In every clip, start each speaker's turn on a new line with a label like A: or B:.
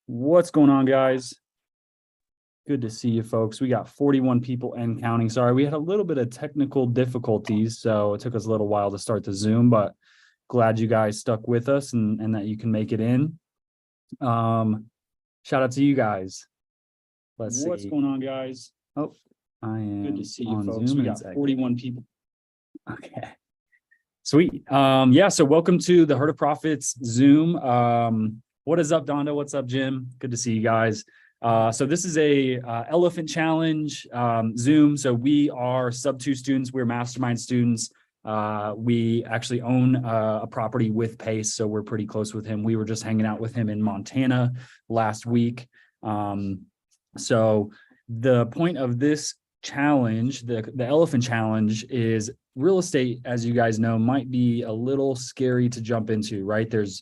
A: What's going on, guys? Good to see you folks. We got 41 people and counting. Sorry, we had a little bit of technical difficulties, so it took us a little while to start the Zoom, but glad you guys stuck with us and that you can make it in. Shout out to you guys. Let's see. What's going on, guys? Oh, I am good to see you folks. We got 41 people. Okay. Sweet. Yeah, so welcome to the Herd of Profits Zoom. What is up, Donda? What's up, Jim? Good to see you guys. So this is a elephant challenge Zoom. So we are sub-2 students. We're mastermind students. We actually own a property with Pace, so we're pretty close with him. We were just hanging out with him in Montana last week. So the point of this challenge, the elephant challenge, is real estate, as you guys know, might be a little scary to jump into, right? There's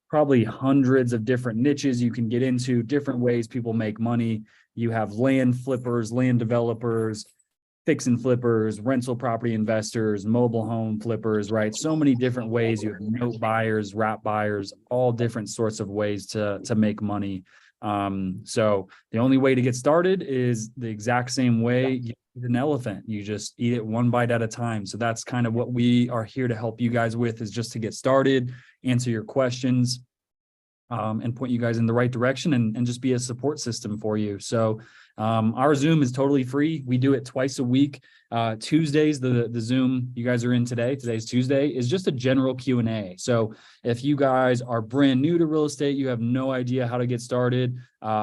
A: probably hundreds of different niches you can get into, different ways people make money. You have land flippers, land developers, fix and flippers, rental property investors, mobile home flippers, right? So many different ways. You have note buyers, wrap buyers, all different sorts of ways to make money. So the only way to get started is the exact same way you eat an elephant. You just eat it one bite at a time. So that's kind of what we are here to help you guys with, is just to get started, answer your questions, and point you guys in the right direction and just be a support system for you. So our Zoom is totally free. We do it twice a week. Tuesdays, the Zoom you guys are in today, today's Tuesday, is just a general Q&A. So if you guys are brand new to real estate, you have no idea how to get started,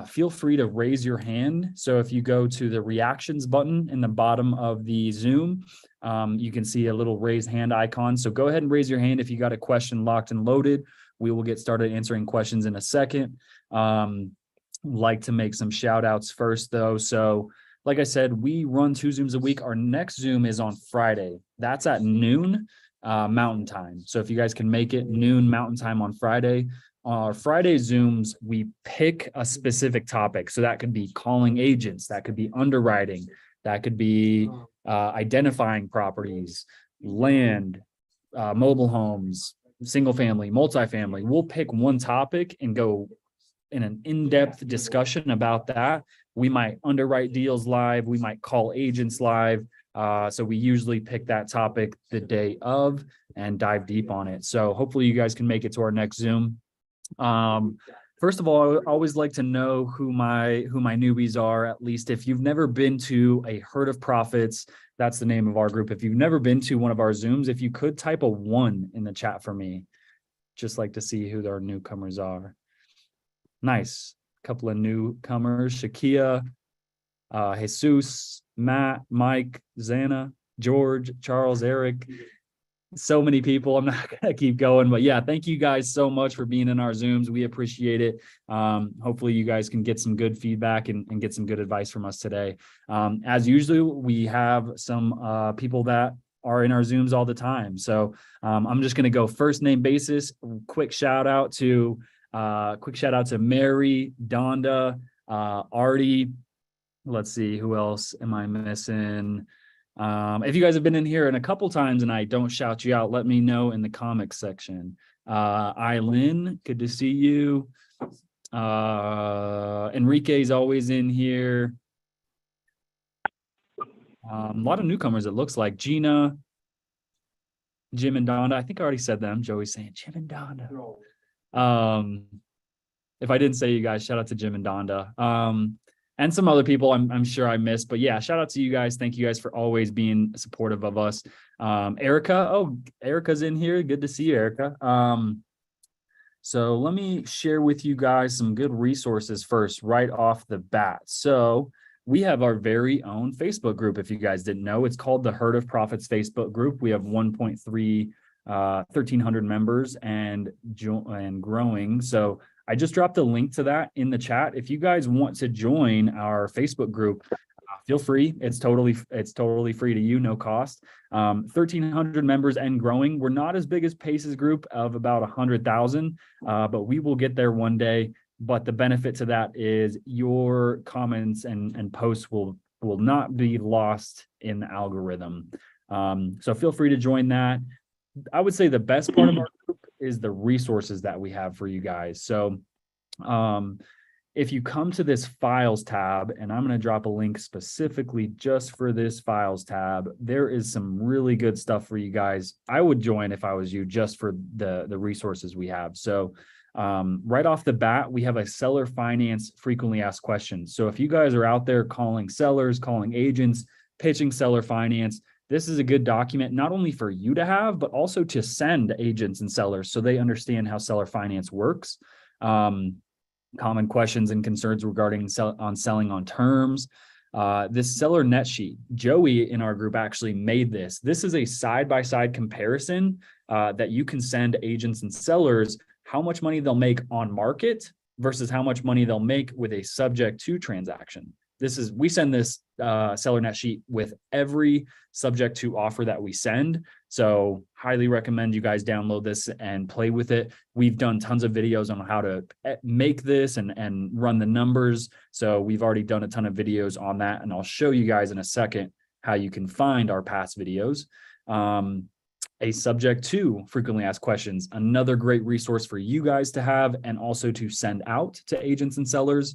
A: feel free to raise your hand. So if you go to the reactions button in the bottom of the Zoom, you can see a little raised hand icon. So go ahead and raise your hand if you got a question locked and loaded. We will get started answering questions in a second. Like to make some shout outs first though. So like I said, we run 2 Zooms a week. Our next Zoom is on Friday. That's at noon Mountain Time. So if you guys can make it noon Mountain Time on Friday, our Friday Zooms, we pick a specific topic. So that could be calling agents, that could be underwriting, that could be identifying properties, land, mobile homes, single family, multifamily. We'll pick one topic and go in an in-depth discussion about that. We might underwrite deals live. We might call agents live. So we usually pick that topic the day of and dive deep on it. So hopefully you guys can make it to our next Zoom. First of all, I always like to know who my newbies are. At least if you've never been to a Herd of Profits, that's the name of our group. If you've never been to one of our Zooms, if you could type a 1 in the chat for me, just like to see who our newcomers are. Nice. A couple of newcomers: Shakia, Jesus, Matt, Mike, Zana, George, Charles, Eric. So many people. I'm not going to keep going, but yeah, thank you guys so much for being in our Zooms. We appreciate it. Hopefully you guys can get some good feedback and get some good advice from us today. As usual, we have some people that are in our Zooms all the time. So I'm just going to go first name basis. Quick shout out to Mary, Donda, Artie. Let's see, who else am I missing? If you guys have been in here and a couple times and I don't shout you out, let me know in the comics section. Eileen, good to see you. Enrique's always in here. A lot of newcomers, it looks like. Gina, Jim and Donda. I think I already said them. Joey's saying Jim and Donda. If I didn't say you guys, shout out to Jim and Donda. And some other people I'm sure I missed, but yeah, shout out to you guys. Thank you guys for always being supportive of us. Erica, oh, Erica's in here. Good to see you, Erica. So let me share with you guys some good resources first, right off the bat. So we have our very own Facebook group. If you guys didn't know, it's called the Herd of Profits Facebook group. We have 1,300 members and growing. So I just dropped a link to that in the chat. If you guys want to join our Facebook group, feel free. It's totally free to you, no cost. 1,300 members and growing. We're not as big as Pace's group of about 100,000, but we will get there one day. But the benefit to that is your comments and posts will not be lost in the algorithm. So feel free to join that. I would say the best part of our group is the resources that we have for you guys. So If you come to this files tab, and I'm going to drop a link specifically just for this files tab, there is some really good stuff for you guys. I would join if I was you, just for the resources we have. So right off the bat, we have a seller finance frequently asked questions. So if you guys are out there calling sellers, calling agents, pitching seller finance, this is a good document, not only for you to have, but also to send agents and sellers so they understand how seller finance works. Common questions and concerns regarding selling on terms. This seller net sheet, Joey in our group actually made this. This is a side-by-side comparison that you can send agents and sellers how much money they'll make on market versus how much money they'll make with a subject to transaction. We send this seller net sheet with every subject to offer that we send. So highly recommend you guys download this and play with it. We've done tons of videos on how to make this and run the numbers. So we've already done a ton of videos on that. And I'll show you guys in a second how you can find our past videos. A subject to frequently asked questions, another great resource for you guys to have and also to send out to agents and sellers.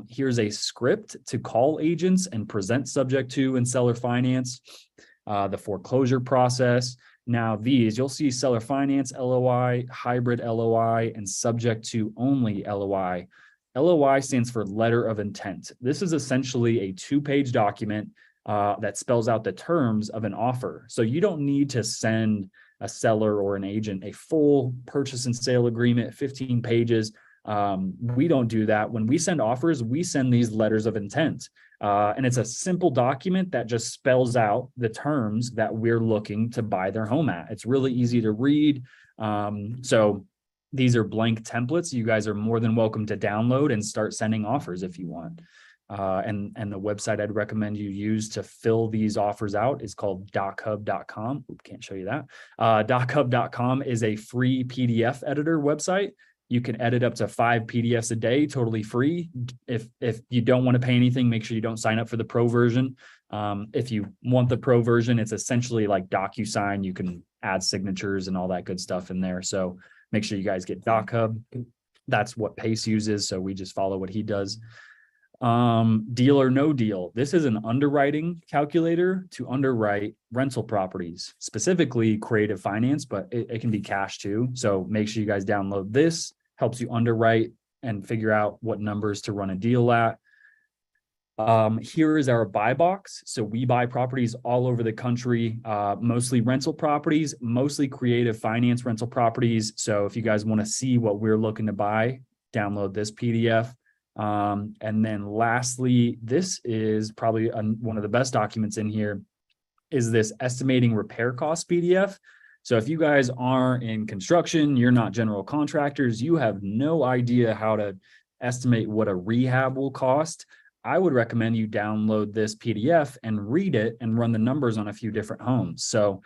A: Here's a script to call agents and present subject to and seller finance, the foreclosure process. Now these, you'll see seller finance LOI, hybrid LOI, and subject to only LOI. LOI stands for letter of intent. This is essentially a 2-page document that spells out the terms of an offer. So you don't need to send a seller or an agent a full purchase and sale agreement, 15 pages. We don't do that. When we send offers, we send these letters of intent. And it's a simple document that just spells out the terms that we're looking to buy their home at. It's really easy to read. So these are blank templates. You guys are more than welcome to download and start sending offers if you want. And the website I'd recommend you use to fill these offers out is called dochub.com. Can't show you that. Dochub.com is a free PDF editor website. You can edit up to 5 PDFs a day, totally free. If you don't want to pay anything, make sure you don't sign up for the pro version. If you want the pro version, it's essentially like DocuSign. You can add signatures and all that good stuff in there. So make sure you guys get DocHub. That's what Pace uses. So we just follow what he does. Deal or no deal. This is an underwriting calculator to underwrite rental properties, specifically creative finance, but it can be cash too. So make sure you guys download this. Helps you underwrite and figure out what numbers to run a deal at. Here is our buy box. So we buy properties all over the country, mostly rental properties, mostly creative finance rental properties. So if you guys want to see what we're looking to buy, download this PDF. And then lastly, this is probably one of the best documents in here, is this estimating repair cost PDF. So if you guys are in construction, you're not general contractors, you have no idea how to estimate what a rehab will cost, I would recommend you download this PDF and read it and run the numbers on a few different homes. So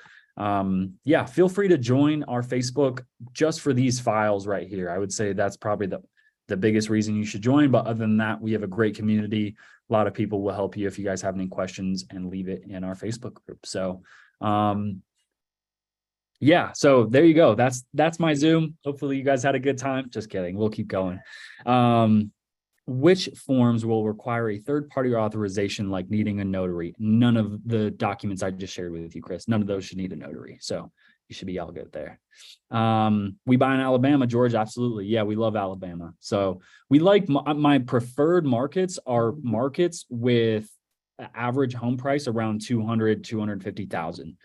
A: yeah, feel free to join our Facebook just for these files right here. I would say that's probably the biggest reason you should join. But other than that, we have a great community. A lot of people will help you if you guys have any questions, and leave it in our Facebook group. So yeah, so there you go. That's my Zoom. Hopefully you guys had a good time. Just kidding. We'll keep going. Which forms will require a third-party authorization, like needing a notary? None of the documents I just shared with you, Chris, none of those should need a notary. So you should be all good there. We buy in Alabama, George. Absolutely. Yeah, we love Alabama. So we like my preferred markets are markets with average home price around 200, 250,000.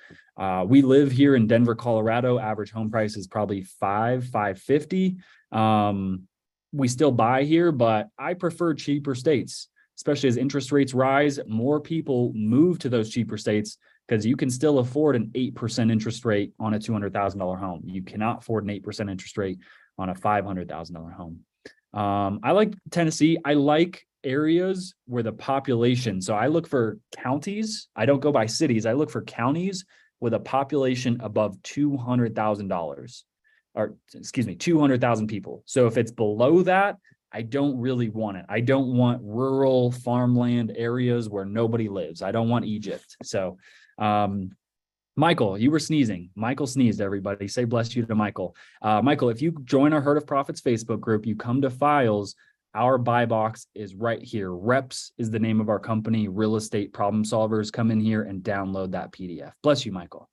A: We live here in Denver, Colorado. Average home price is probably 550. We still buy here, but I prefer cheaper states, especially as interest rates rise. More people move to those cheaper states because you can still afford an 8% interest rate on a $200,000 home. You cannot afford an 8% interest rate on a $500,000 home. I like Tennessee. I like areas where the population, so I look for counties. I don't go by cities. I look for counties with a population above $200,000. Or excuse me, 200,000 people. So if it's below that, I don't really want it. I don't want rural farmland areas where nobody lives. I don't want Egypt. So Michael, you were sneezing. Michael sneezed, everybody. Say bless you to Michael. Michael, if you join our Herd of Profits Facebook group, you come to files. Our buy box is right here. Reps is the name of our company. Real estate problem solvers. Come in here and download that PDF. Bless you, Michael.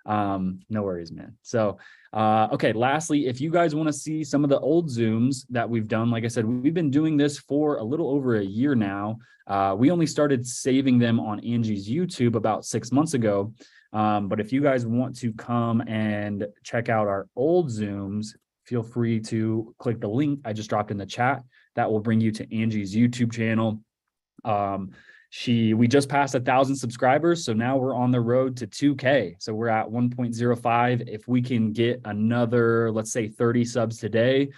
A: No worries, man. So, okay. Lastly, if you guys want to see some of the old Zooms that we've done, like I said, we've been doing this for a little over a year now. We only started saving them on Angie's YouTube about 6 months ago. But if you guys want to come and check out our old Zooms, feel free to click the link I just dropped in the chat. That will bring you to Angie's YouTube channel. We just passed 1,000 subscribers, so now we're on the road to 2K. So we're at 1.05. If we can get another, let's say 30 subs today,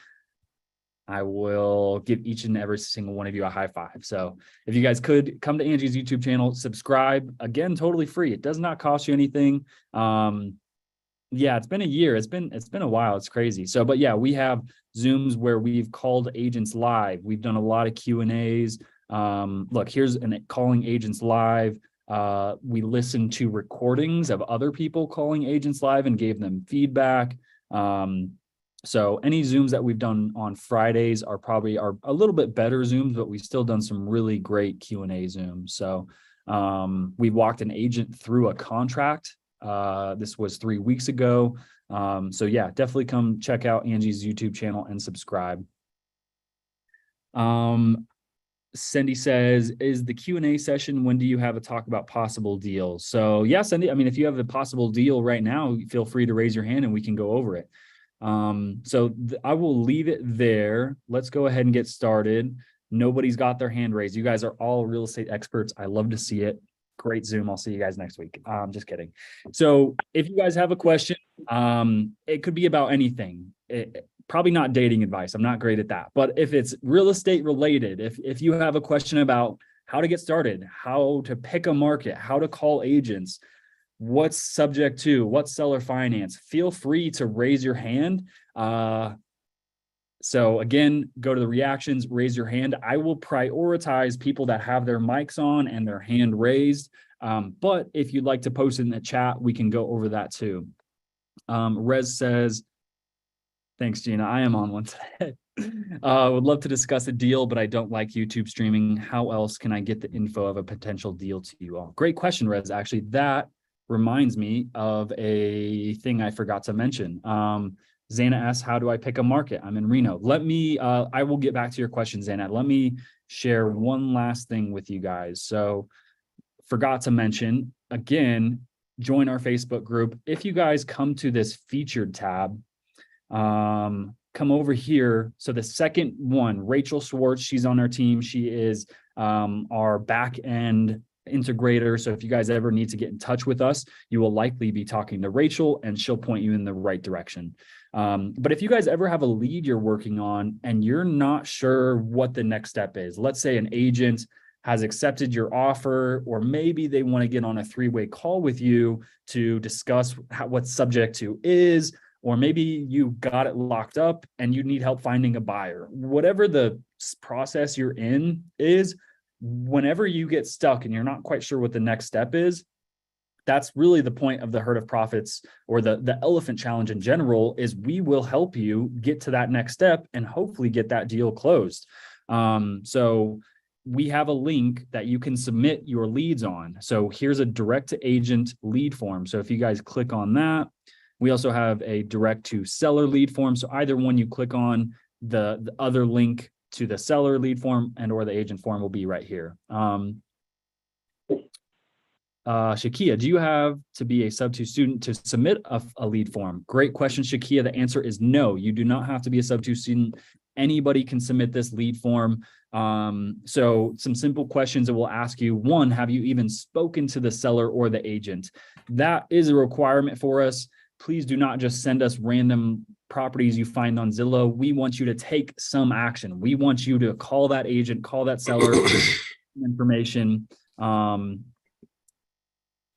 A: I will give each and every single one of you a high five. So if you guys could come to Angie's YouTube channel, subscribe, again, totally free. It does not cost you anything. Yeah, it's been a year. It's been a while. It's crazy. So, but yeah, we have Zooms where we've called agents live. We've done a lot of Q&As. Look, here's an calling agents live. We listened to recordings of other people calling agents live and gave them feedback. So any Zooms that we've done on Fridays are probably a little bit better Zooms, but we've still done some really great Q&A Zooms. So we walked an agent through a contract. This was 3 weeks ago. So yeah, definitely come check out Angie's YouTube channel and subscribe. Cindy says, is the Q&A session, when do you have a talk about possible deals? So yeah, Cindy, I mean, if you have a possible deal right now, feel free to raise your hand and we can go over it. So I will leave it there. Let's go ahead and get started. Nobody's got their hand raised. You guys are all real estate experts. I love to see it. Great Zoom. I'll see you guys next week. Just kidding. So if you guys have a question, it could be about anything. Probably not dating advice. I'm not great at that. But if it's real estate related, if you have a question about how to get started, how to pick a market, how to call agents, what's subject to, what's seller finance, feel free to raise your hand. So again, go to the reactions, raise your hand. I will prioritize people that have their mics on and their hand raised. But if you'd like to post it in the chat, we can go over that too. Rez says, thanks, Gina. I am on one today. Would love to discuss a deal, but I don't like YouTube streaming. How else can I get the info of a potential deal to you all? Great question, Rez. Actually, that reminds me of a thing I forgot to mention. Zana asks, how do I pick a market? I'm in Reno. I will get back to your question, Zana. Let me share one last thing with you guys. So forgot to mention, again, join our Facebook group. If you guys come to this featured tab, come over here. So the second one, Rachel Schwartz, she's on our team. She is our back end integrator. So if you guys ever need to get in touch with us, you will likely be talking to Rachel and she'll point you in the right direction. But if you guys ever have a lead you're working on and you're not sure what the next step is, let's say an agent has accepted your offer, or maybe they want to get on a 3-way call with you to discuss what subject to is, or maybe you got it locked up and you need help finding a buyer. Whatever the process you're in is, whenever you get stuck and you're not quite sure what the next step is, that's really the point of the Herd of Profits or the Elephant Challenge in general, is we will help you get to that next step and hopefully get that deal closed. So we have a link that you can submit your leads on. So here's a direct to agent lead form. So if you guys click on that, we also have a direct to seller lead form. So either one you click on, the other link to the seller lead form and or the agent form will be right here. Shakia, do you have to be a sub 2 student to submit a lead form? Great question, Shakia. The answer is no, you do not have to be a sub 2 student. Anybody can submit this lead form. So some simple questions that we'll ask you. One, have you even spoken to the seller or the agent? That is a requirement for us. Please do not just send us random properties you find on Zillow. We want you to take some action. We want you to call that agent, call that seller, information, and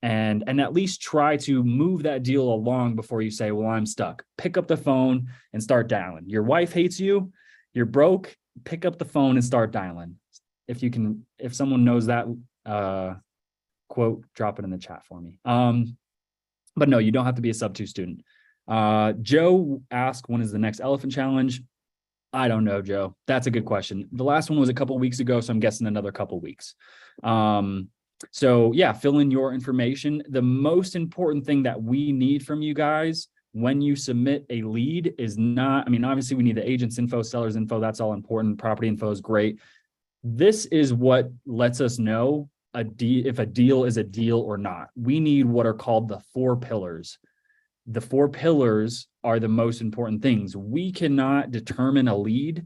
A: at least try to move that deal along before you say, well, I'm stuck. Pick up the phone and start dialing. Your wife hates you, you're broke, pick up the phone and start dialing. If you can, if someone knows that quote, drop it in the chat for me. But no, you don't have to be a sub 2 student. Joe asked, when is the next elephant challenge? I don't know, Joe. That's a good question. The last one was a couple of weeks ago, so I'm guessing another couple of weeks. So yeah, fill in your information. The most important thing that we need from you guys when you submit a lead is not, I mean, obviously we need the agent's info, seller's info. That's all important. Property info is great. This is what lets us know if a deal is a deal or not. We need what are called the 4 pillars. The 4 pillars are the most important things. We cannot determine a lead,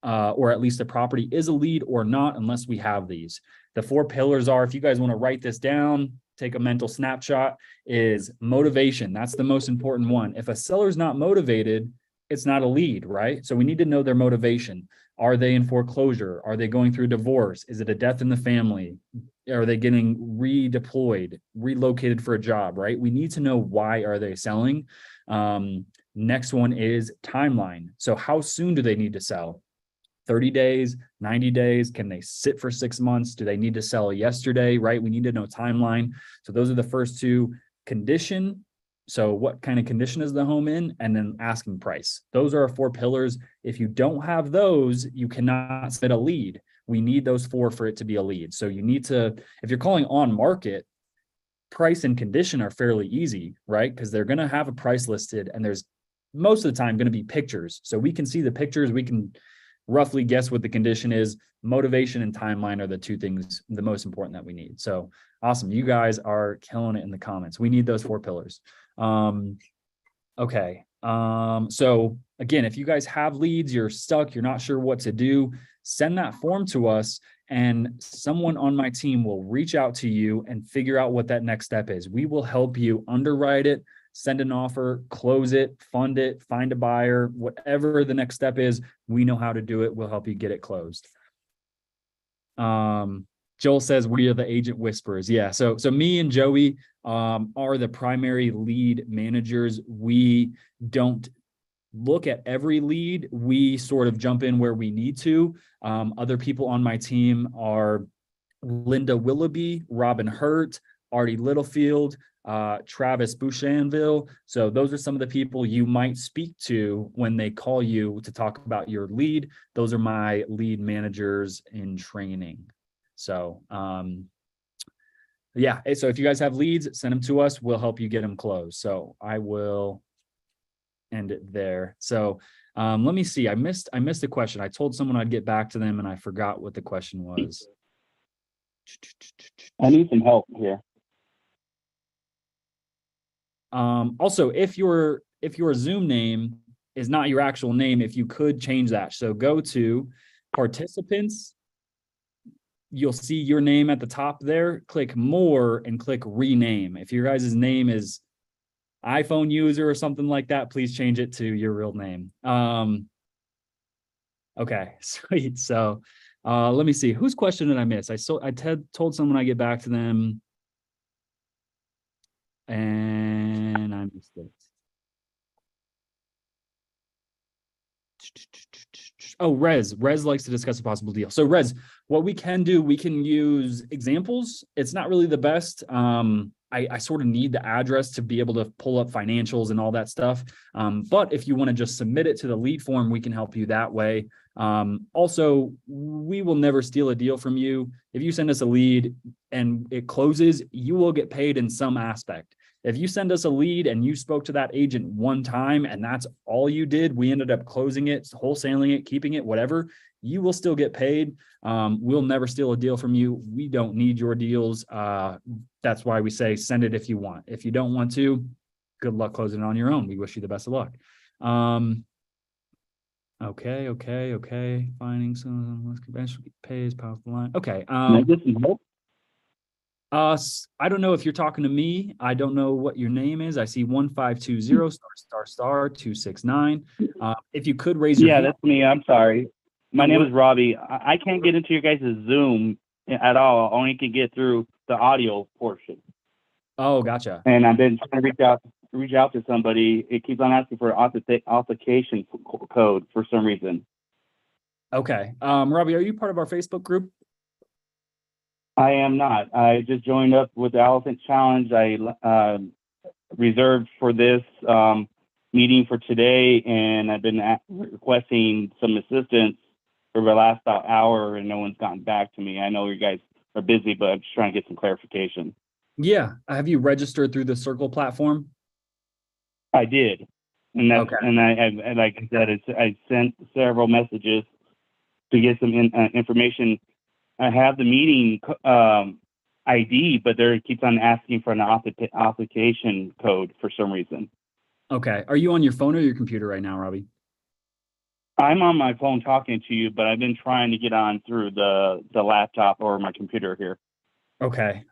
A: or at least a property is a lead or not, unless we have these. The 4 pillars are, if you guys want to write this down, take a mental snapshot, is motivation. That's the most important one. If a seller's not motivated, it's not a lead, right? So we need to know their motivation. Are they in foreclosure? Are they going through divorce? Is it a death in the family? Are they getting redeployed, relocated for a job, right? We need to know, why are they selling? Next one is timeline. So how soon do they need to sell? 30 days, 90 days? Can they sit for 6 months? Do they need to sell yesterday, right? We need to know timeline. So those are the first 2. Condition. So what kind of condition is the home in? And then asking price. Those are our 4 pillars. If you don't have those, you cannot set a lead. We need those 4 for it to be a lead. So you need to, if you're calling on market, price and condition are fairly easy, right? Because they're going to have a price listed, and there's most of the time going to be pictures. So we can see the pictures. We can roughly guess what the condition is. Motivation and timeline are the 2 things, the most important that we need. So awesome. You guys are killing it in the comments. We need those 4 pillars. Okay. So again, if you guys have leads, you're stuck, you're not sure what to do, send that form to us, and someone on my team will reach out to you and figure out what that next step is. We will help you underwrite it, send an offer, close it, fund it, find a buyer, whatever the next step is. We know how to do it. We'll help you get it closed. Joel says we are the agent whisperers. Yeah. So me and Joey are the primary lead managers. We don't look at every lead. We sort of jump in where we need to. Other people on my team are Linda Willoughby, Robin Hurt, Artie Littlefield, Travis Bouchanville. So those are some of the people you might speak to when they call you to talk about your lead. Those are my lead managers in training. So yeah, so if you guys have leads, send them to us. We'll help you get them closed. So I will end it there. So let me see. I missed a question. I told someone I'd get back to them, and I forgot what the question was.
B: I need some help here.
A: Also, if your Zoom name is not your actual name, if you could change that. So go to participants. You'll see your name at the top there. Click more and click rename. If your guys' name is iPhone user or something like that, please change it to your real name. Okay, sweet. So let me see. Whose question did I miss? I told someone I'd get back to them, and I missed it. Oh, Rez likes to discuss a possible deal. So Rez, what we can do, we can use examples. It's not really the best. I sort of need the address to be able to pull up financials and all that stuff. But if you want to just submit it to the lead form, we can help you that way. Also, we will never steal a deal from you. If you send us a lead and it closes, you will get paid in some aspect. If you send us a lead and you spoke to that agent one time and that's all you did, we ended up closing it, wholesaling it, keeping it, whatever, you will still get paid. We'll never steal a deal from you. We don't need your deals. That's why we say send it if you want. If you don't want to, good luck closing it on your own. We wish you the best of luck. Okay. Finding some conventional pays powerful line. Okay. I don't know if you're talking to me. I don't know what your name is. I see 1520 *** 269. If you could raise your hand.
B: Yeah, that's me. I'm sorry. My name is Robbie. I can't get into your guys' Zoom at all. I only can get through the audio portion.
A: Oh, gotcha.
B: And I've been trying to reach out to somebody. It keeps on asking for authentication code for some reason.
A: Okay. Robbie, are you part of our Facebook group?
B: I am not. I just joined up with the Elephant Challenge. reserved for this meeting for today, and I've been requesting some assistance for the last hour, and no one's gotten back to me. I know you guys are busy, but I'm just trying to get some clarification.
A: Yeah. Have you registered through the Circle platform?
B: I did, and that's
A: Okay.
B: and I like I said, I sent several messages to get some information. I have the meeting ID, but there keeps on asking for an authentication code for some reason.
A: Okay. Are you on your phone or your computer right now, Robbie?
B: I'm on my phone talking to you, but I've been trying to get on through the laptop or my computer here.
A: Okay.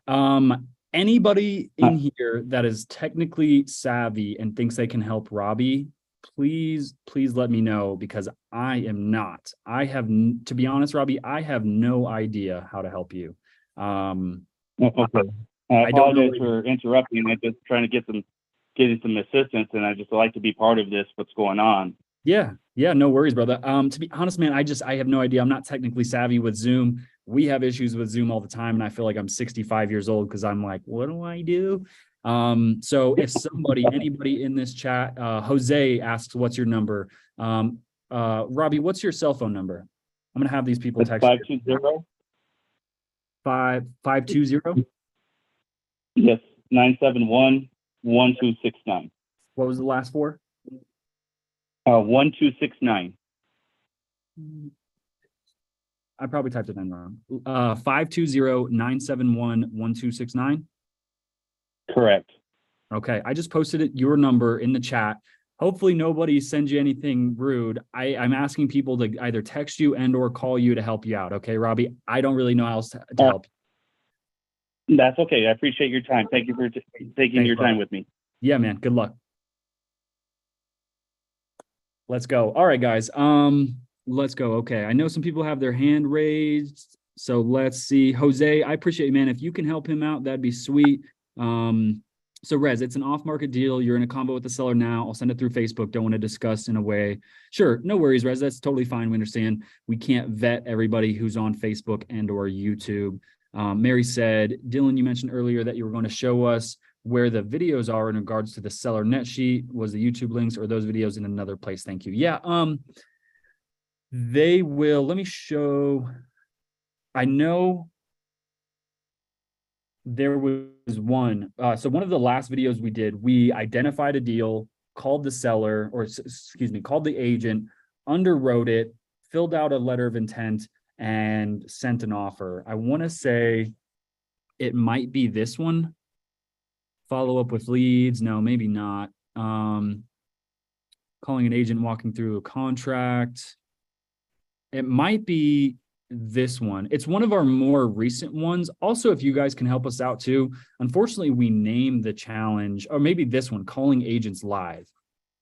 A: Anybody in here that is technically savvy and thinks they can help Robbie, please let me know, because I am not. To be honest, Robbie, I have no idea how to help you.
B: Okay. I
A: I don't know.
B: apologize for interrupting. I'm just trying to getting some assistance, and I just like to be part of this. What's going on?
A: Yeah, no worries, brother. To be honest, man, I have no idea. I'm not technically savvy with Zoom. We have issues with Zoom all the time, and I feel like I'm 65 years old because I'm like, what do I do? So if anybody in this chat, Jose asks, what's your number? Robbie, what's your cell phone number? I'm gonna have these people
B: It's
A: text
B: 520
A: 520.
B: Yes, 971-1269.
A: What was the last four?
B: 1269.
A: I probably typed it in wrong. 520-971-1269.
B: Correct.
A: Okay, I just posted your number in the chat. Hopefully nobody sends you anything rude. I'm asking people to either text you and or call you to help you out. Okay, Robbie, I don't really know how else to help you.
B: That's okay. I appreciate your time. Thank you for taking your time with me.
A: Yeah, man. Good luck. Let's go. All right, guys. Let's go. Okay. I know some people have their hand raised. So let's see. Jose, I appreciate you, man. If you can help him out, that'd be sweet. So Rez, it's an off-market deal. You're in a combo with the seller now. I'll send it through Facebook. Don't want to discuss in a way. Sure. No worries, Rez. That's totally fine. We understand. We can't vet everybody who's on Facebook and or YouTube. Mary said, Dylan, you mentioned earlier that you were going to show us where the videos are in regards to the seller net sheet. Was the YouTube links or those videos in another place? Thank you. Yeah. They will. Let me show. I know there was one. So one of the last videos we did, we identified a deal, called the seller, or excuse me, called the agent, underwrote it, filled out a letter of intent, and sent an offer. I want to say it might be this one. Follow up with leads. No, maybe not. Calling an agent, walking through a contract. It might be this one. It's one of our more recent ones. Also, if you guys can help us out too, unfortunately, we named the challenge, or maybe this one, calling agents live.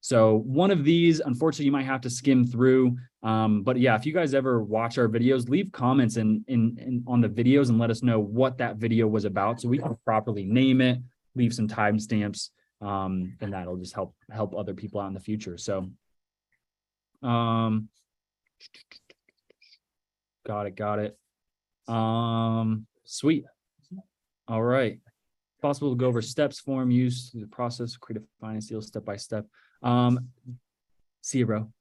A: So one of these, unfortunately, you might have to skim through. But yeah, if you guys ever watch our videos, leave comments on the videos and let us know what that video was about, so we can properly name it, leave some timestamps, and that'll just help other people out in the future. So, got it. Sweet. All right. Possible to go over steps, form, use the process, create a finance deal step by step. See you, bro.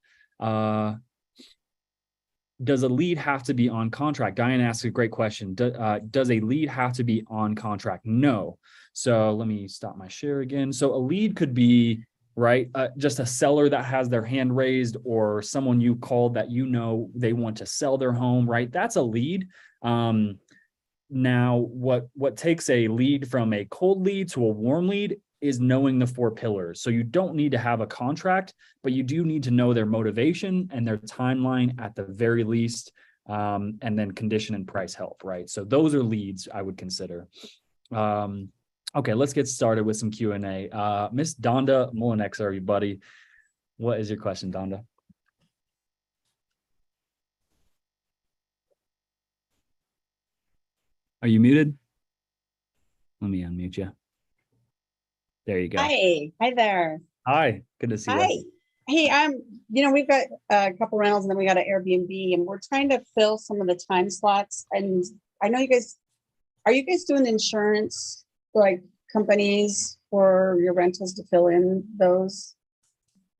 A: Does a lead have to be on contract? Diane asks a great question. Does a lead have to be on contract? No. So let me stop my share again. So a lead could be, right, just a seller that has their hand raised, or someone you called that you know they want to sell their home, right? That's a lead. Now, what takes a lead from a cold lead to a warm lead is knowing the 4 pillars. So you don't need to have a contract, but you do need to know their motivation and their timeline at the very least, and then condition and price help, right? So those are leads I would consider. Okay, let's get started with some Q&A. Miss Donda Molinex, everybody. What is your question, Donda? Are you muted? Let me unmute you. There you go.
C: Hi there.
A: Hi, good to see you.
C: Hi. Hey, we've got a couple rentals and then we got an Airbnb, and we're trying to fill some of the time slots. And I know are you guys doing insurance? Like, companies for your rentals to fill in those?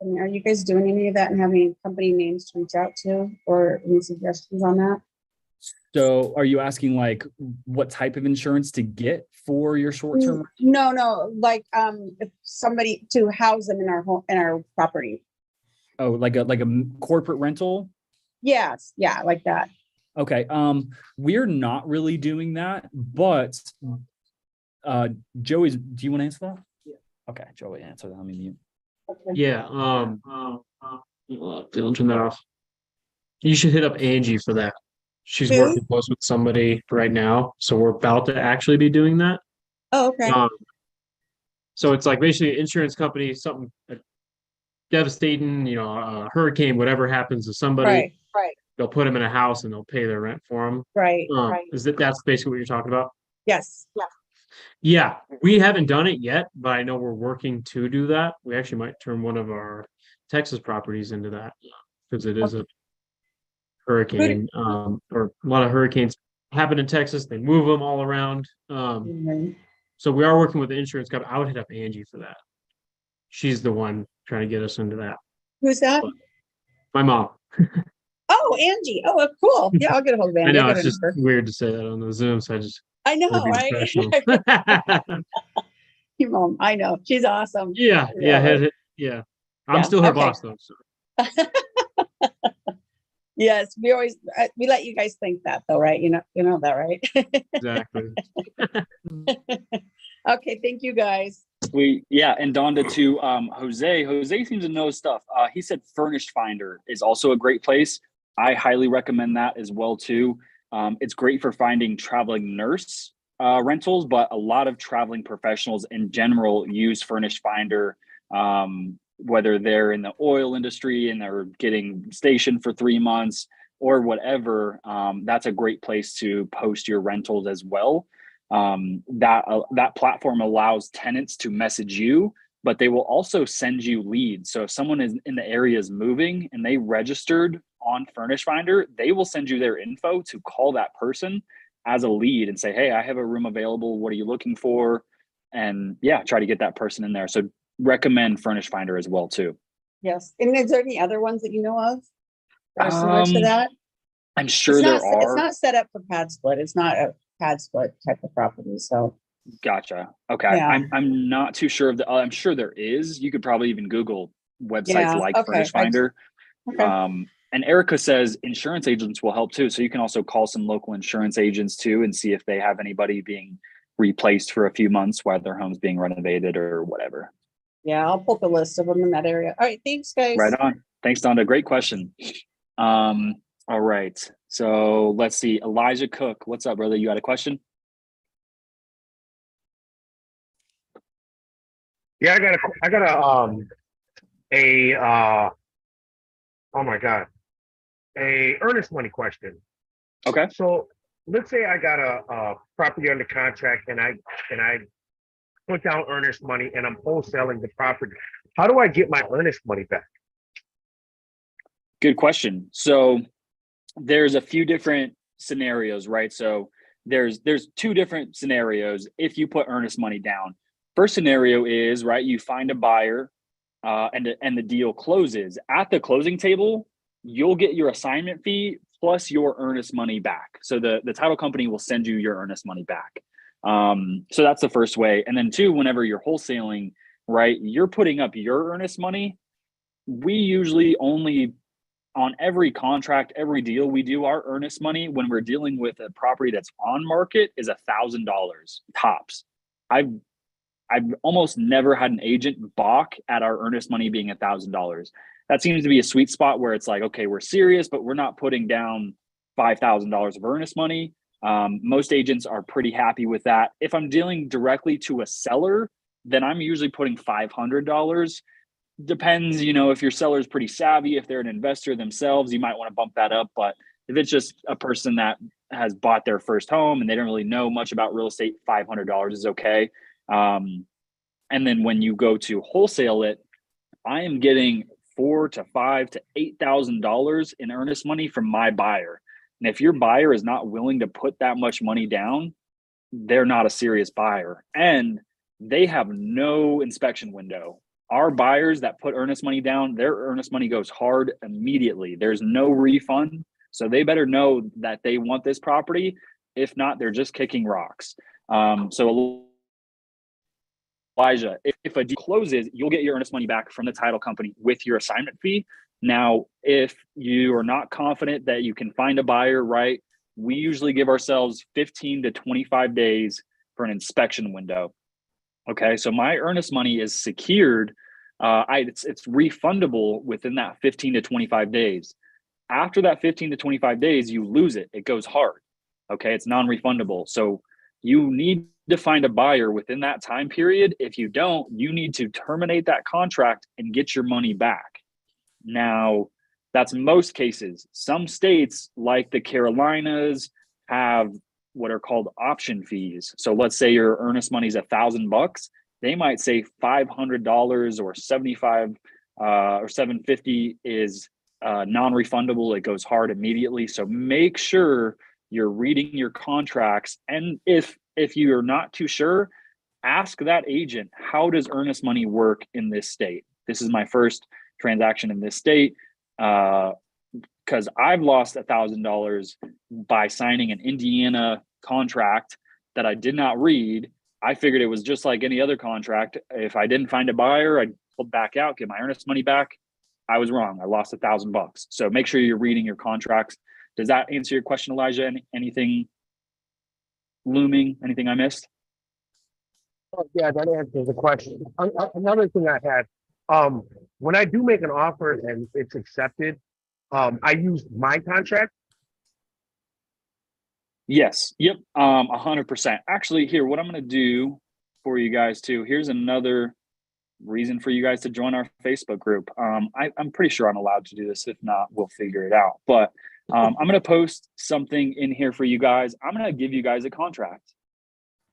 C: I mean, are you guys doing any of that and having any company names to reach out to, or any suggestions on that?
A: So are you asking like what type of insurance to get for your short-term?
C: No, like, if somebody to house them in our home, in our property.
A: Oh, like a corporate rental?
C: Yes, yeah, like that.
A: Okay. We're not really doing that, but Joey, do you want to answer that? Yeah. Okay, Joey, answer that. Let me mute.
C: Okay.
D: Yeah, don't turn that off. You should hit up Angie for that. She's
C: Who?
D: working close with somebody right now, so we're about to actually be doing that.
C: Oh, okay.
D: So it's like basically an insurance company, something devastating, a hurricane, whatever happens to somebody,
C: Right,
D: they'll put them in a house and they'll pay their rent for them.
C: right.
D: That's basically what you're talking about?
C: Yes, yeah.
D: Yeah, we haven't done it yet, but I know we're working to do that. We actually might turn one of our Texas properties into that because it is a hurricane, or a lot of hurricanes happen in Texas. They move them all around.
C: Mhm.
D: So we are working with the insurance company. I would hit up Angie for that. She's the one trying to get us into that.
C: Who's that?
D: My mom.
C: Oh, Angie. Oh, cool. Yeah, I'll get a hold of
D: I
C: Angie.
D: know
C: I got
D: it's
C: her
D: just
C: number.
D: weird to say that on the Zoom, so I just
C: I know,
D: want to be
C: right?
D: professional.
C: Your mom. I know. She's awesome.
D: Yeah.
C: Right.
D: Yeah. I'm
C: Yeah,
D: still her
C: okay.
D: boss though. So.
C: Yes, we let you guys think that though, right? You know that, right?
D: Exactly.
C: Okay, thank you guys.
A: And Donda to Jose seems to know stuff. He said Furnished Finder is also a great place. I highly recommend that as well too. It's great for finding traveling nurse rentals, but a lot of traveling professionals in general use Furnished Finder, whether they're in the oil industry and they're getting stationed for 3 months or whatever. That's a great place to post your rentals as well. That platform allows tenants to message you, but they will also send you leads. So if someone is in the area is moving and they registered on Furnish Finder, they will send you their info to call that person as a lead and say, hey, I have a room available. What are you looking for? And yeah, try to get that person in there. So recommend Furnish Finder as well too.
C: Yes. And is there any other ones that you know of that are similar to that?
A: I'm sure there are.
C: It's not set up for pad split. It's not a pad split type of property. So
A: gotcha. Okay.
C: Yeah.
A: I'm not too sure of I'm sure there is. You could probably even Google websites
C: Yeah,
A: like
C: okay.
A: Furnish Finder.
C: Okay.
A: And Erica says insurance agents will help too. So you can also call some local insurance agents too and see if they have anybody being replaced for a few months while their home's being renovated or whatever.
C: Yeah, I'll pull up a list of them in that area. All right, thanks, guys.
A: Right on. Thanks, Donda. Great question. All right. So let's see. Elijah Cook, what's up, brother? You had a question?
E: Yeah, I got oh my God, a earnest money question.
A: Okay.
E: So let's say I got a property under contract and I put down earnest money and I'm wholesaling the property. How do I get my earnest money back?
A: Good question. So there's a few different scenarios, right? So there's two different scenarios if you put earnest money down. First scenario is, right, you find a buyer and the deal closes. At the closing table, you'll get your assignment fee plus your earnest money back. So the title company will send you your earnest money back. So that's the first way. And then two, whenever you're wholesaling, right, you're putting up your earnest money. We usually only, on every contract, every deal we do, our earnest money when we're dealing with a property that's on market is $1,000 tops. I've almost never had an agent balk at our earnest money being $1,000. That seems to be a sweet spot where it's like, okay, we're serious, but we're not putting down $5,000 of earnest money. Most agents are pretty happy with that. If I'm dealing directly to a seller, then I'm usually putting $500. Depends, if your seller is pretty savvy, if they're an investor themselves, you might want to bump that up. But if it's just a person that has bought their first home and they don't really know much about real estate, $500 is okay. And then when you go to wholesale it, I am getting $4,000 to $5,000 to $8,000 in earnest money from my buyer. And if your buyer is not willing to put that much money down, they're not a serious buyer. And they have no inspection window. Our buyers that put earnest money down, their earnest money goes hard immediately. There's no refund. So they better know that they want this property. If not, they're just kicking rocks. So Elijah, if a deal closes, you'll get your earnest money back from the title company with your assignment fee. Now, if you are not confident that you can find a buyer, right, we usually give ourselves 15 to 25 days for an inspection window. Okay, so my earnest money is secured. It's refundable within that 15 to 25 days. After that 15 to 25 days, you lose it. It goes hard. Okay, it's non-refundable. So you need to find a buyer within that time period. If you don't, you need to terminate that contract and get your money back. Now, that's most cases. Some states, like the Carolinas, have what are called option fees. So let's say your earnest money is $1,000. They might say $500 or 75 or 750 is non-refundable. It goes hard immediately. So make sure you're reading your contracts. And if you're not too sure, ask that agent, how does earnest money work in this state? This is my first transaction in this state. Because I've lost $1,000 by signing an Indiana contract that I did not read. I figured it was just like any other contract. If I didn't find a buyer, I'd pull back out, get my earnest money back. I was wrong. I lost $1,000. So make sure you're reading your contracts. Does that answer your question, Elijah? Anything looming? Anything I missed?
E: Oh, yeah, that answers the question. Another thing I had, when I do make an offer and it's accepted, I use my contract.
A: Yes. Yep. 100%. Actually, here, what I'm going to do for you guys too, here's another reason for you guys to join our Facebook group. I'm pretty sure I'm allowed to do this. If not, we'll figure it out. But I'm going to post something in here for you guys. I'm going to give you guys a contract.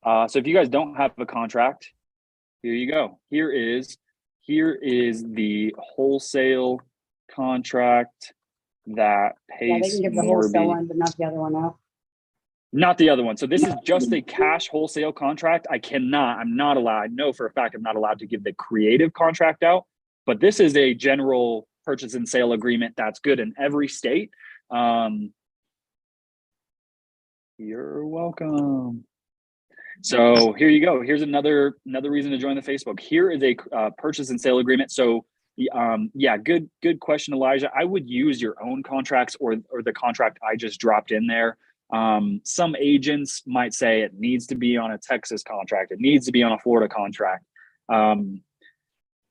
A: So if you guys don't have a contract, here you go. Here is the wholesale contract that
C: Yeah, they
A: Pace
C: can give the wholesale
A: Morby.
C: one, but not the other one out.
A: Not the other one. So this is just a cash wholesale contract. I'm not allowed. I know for a fact I'm not allowed to give the creative contract out, but this is a general purchase and sale agreement that's good in every state. You're welcome. So here you go. Here's another reason to join the Facebook. Here is a purchase and sale agreement. So yeah, good question, Elijah. I would use your own contracts or the contract I just dropped in there. Some agents might say it needs to be on a Texas contract. It needs to be on a Florida contract.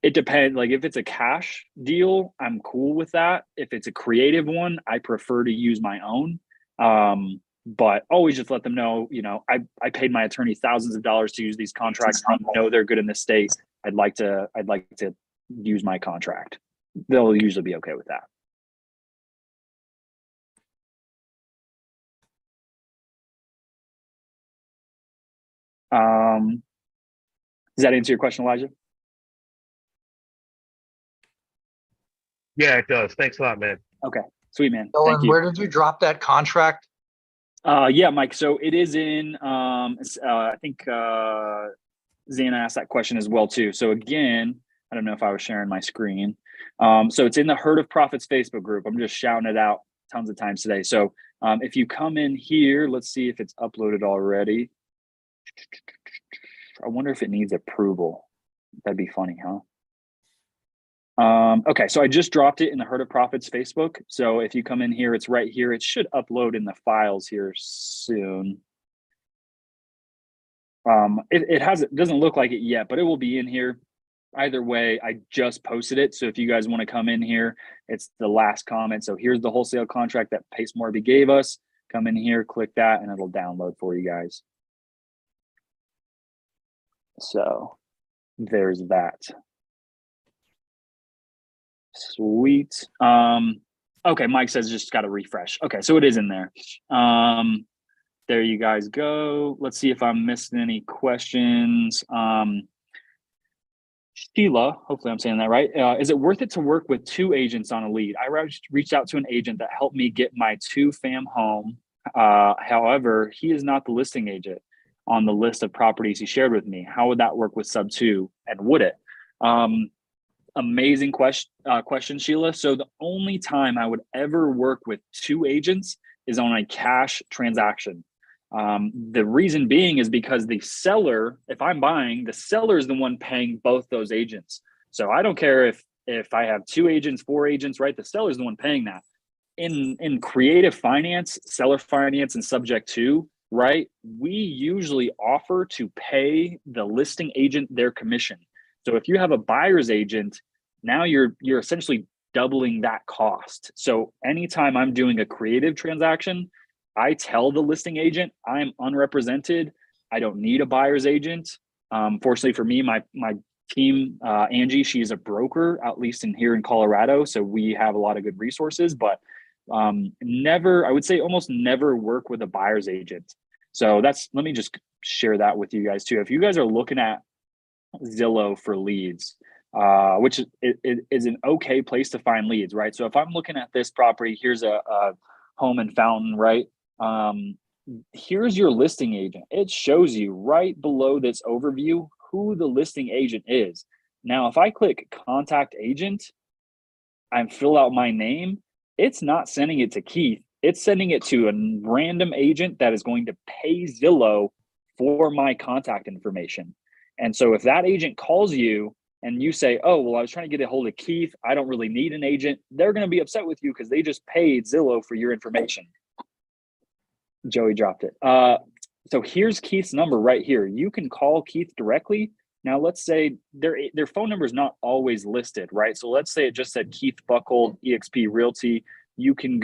A: It depends. Like if it's a cash deal, I'm cool with that. If it's a creative one, I prefer to use my own. But always just let them know, I paid my attorney thousands of dollars to use these contracts. I know they're good in this state. I'd like to use my contract. They'll usually be okay with that. Does that answer your question, Elijah?
E: Yeah, it does. Thanks a lot, man.
A: Okay, sweet, man.
F: Oh,
A: Thank
F: and
A: you.
F: where did you drop that contract?
A: Yeah, Mike. So it is in. I think Zana asked that question as well too. So again, I don't know if I was sharing my screen. So it's in the Herd of Profits Facebook group. I'm just shouting it out tons of times today. So if you come in here, let's see if it's uploaded already. I wonder if it needs approval. That'd be funny, huh? Okay, so I just dropped it in the Herd of Profits Facebook. So if you come in here, it's right here. It should upload in the files here soon. It doesn't look like it yet, but it will be in here. Either way, I just posted it. So if you guys want to come in here, it's the last comment. So here's the wholesale contract that Pace Morby gave us. Come in here, click that, and it'll download for you guys. So there's that. Sweet. Okay, Mike says just got to refresh. Okay, so it is in there. There you guys go. Let's see if I'm missing any questions. Sheila, hopefully I'm saying that right. Is it worth it to work with two agents on a lead? I reached out to an agent that helped me get my 2-fam home. However, he is not the listing agent. on the list of properties he shared with me. How would that work with sub 2, and would it? Amazing question, Sheila. So the only time I would ever work with 2 agents is on a cash transaction. The reason being is because the seller, if I'm buying, the seller is the one paying both those agents. So I don't care if I have 2 agents, 4 agents, right? The seller is the one paying that. In creative finance, seller finance, and subject to, right, we usually offer to pay the listing agent their commission. So if you have a buyer's agent, now you're essentially doubling that cost. So anytime I'm doing a creative transaction, I tell the listing agent I'm unrepresented. I don't need a buyer's agent. Fortunately for me, my team, Angie, she's a broker, at least here in Colorado. So we have a lot of good resources, but never, I would say almost never work with a buyer's agent. So let me just share that with you guys too. If you guys are looking at Zillow for leads, which is an okay place to find leads, right? So if I'm looking at this property, here's a home in Fountain, right? Here's your listing agent. It shows you right below this overview who the listing agent is. Now, if I click contact agent and fill out my name, it's not sending it to Keith. It's sending it to a random agent that is going to pay Zillow for my contact information. And so if that agent calls you and you say, oh, well, I was trying to get a hold of Keith, I don't really need an agent, they're going to be upset with you because they just paid Zillow for your information. Joey dropped it. So here's Keith's number right here. You can call Keith directly. Now, let's say their phone number is not always listed, right? So let's say it just said Keith Buckhold, eXp Realty. You can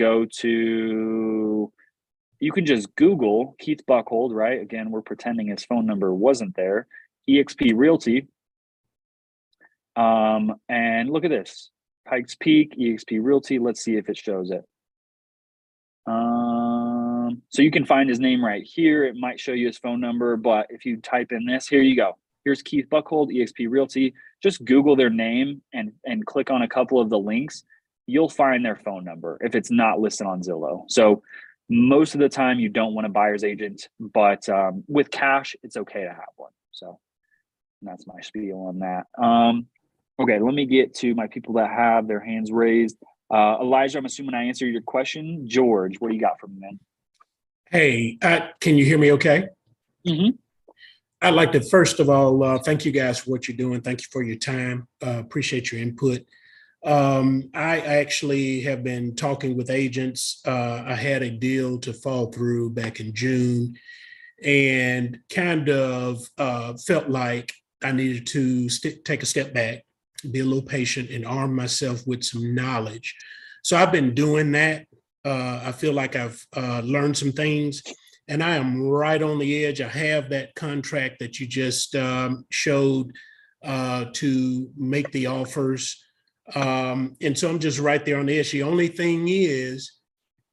A: just Google Keith Buckhold, right? Again, we're pretending his phone number wasn't there. eXp Realty. And look at this. Pikes Peak, eXp Realty. Let's see if it shows it. So you can find his name right here. It might show you his phone number, but if you type in this, here you go. Here's Keith Buckhold, eXp Realty. Just Google their name and click on a couple of the links. You'll find their phone number if it's not listed on Zillow. So most of the time you don't want a buyer's agent, but with cash, it's okay to have one. So that's my spiel on that. Okay, let me get to my people that have their hands raised. Elijah, I'm assuming I answered your question. George, what do you got for me, man?
G: Hey, can you hear me okay?
A: Mm-hmm.
G: I'd like to, first of all, thank you guys for what you're doing. Thank you for your time. Appreciate your input. I actually have been talking with agents. I had a deal to fall through back in June and kind of felt like I needed to take a step back, be a little patient, and arm myself with some knowledge. So I've been doing that. I feel like I've learned some things, and I am right on the edge. I have that contract that you just showed to make the offers. And so I'm just right there on the edge. The only thing is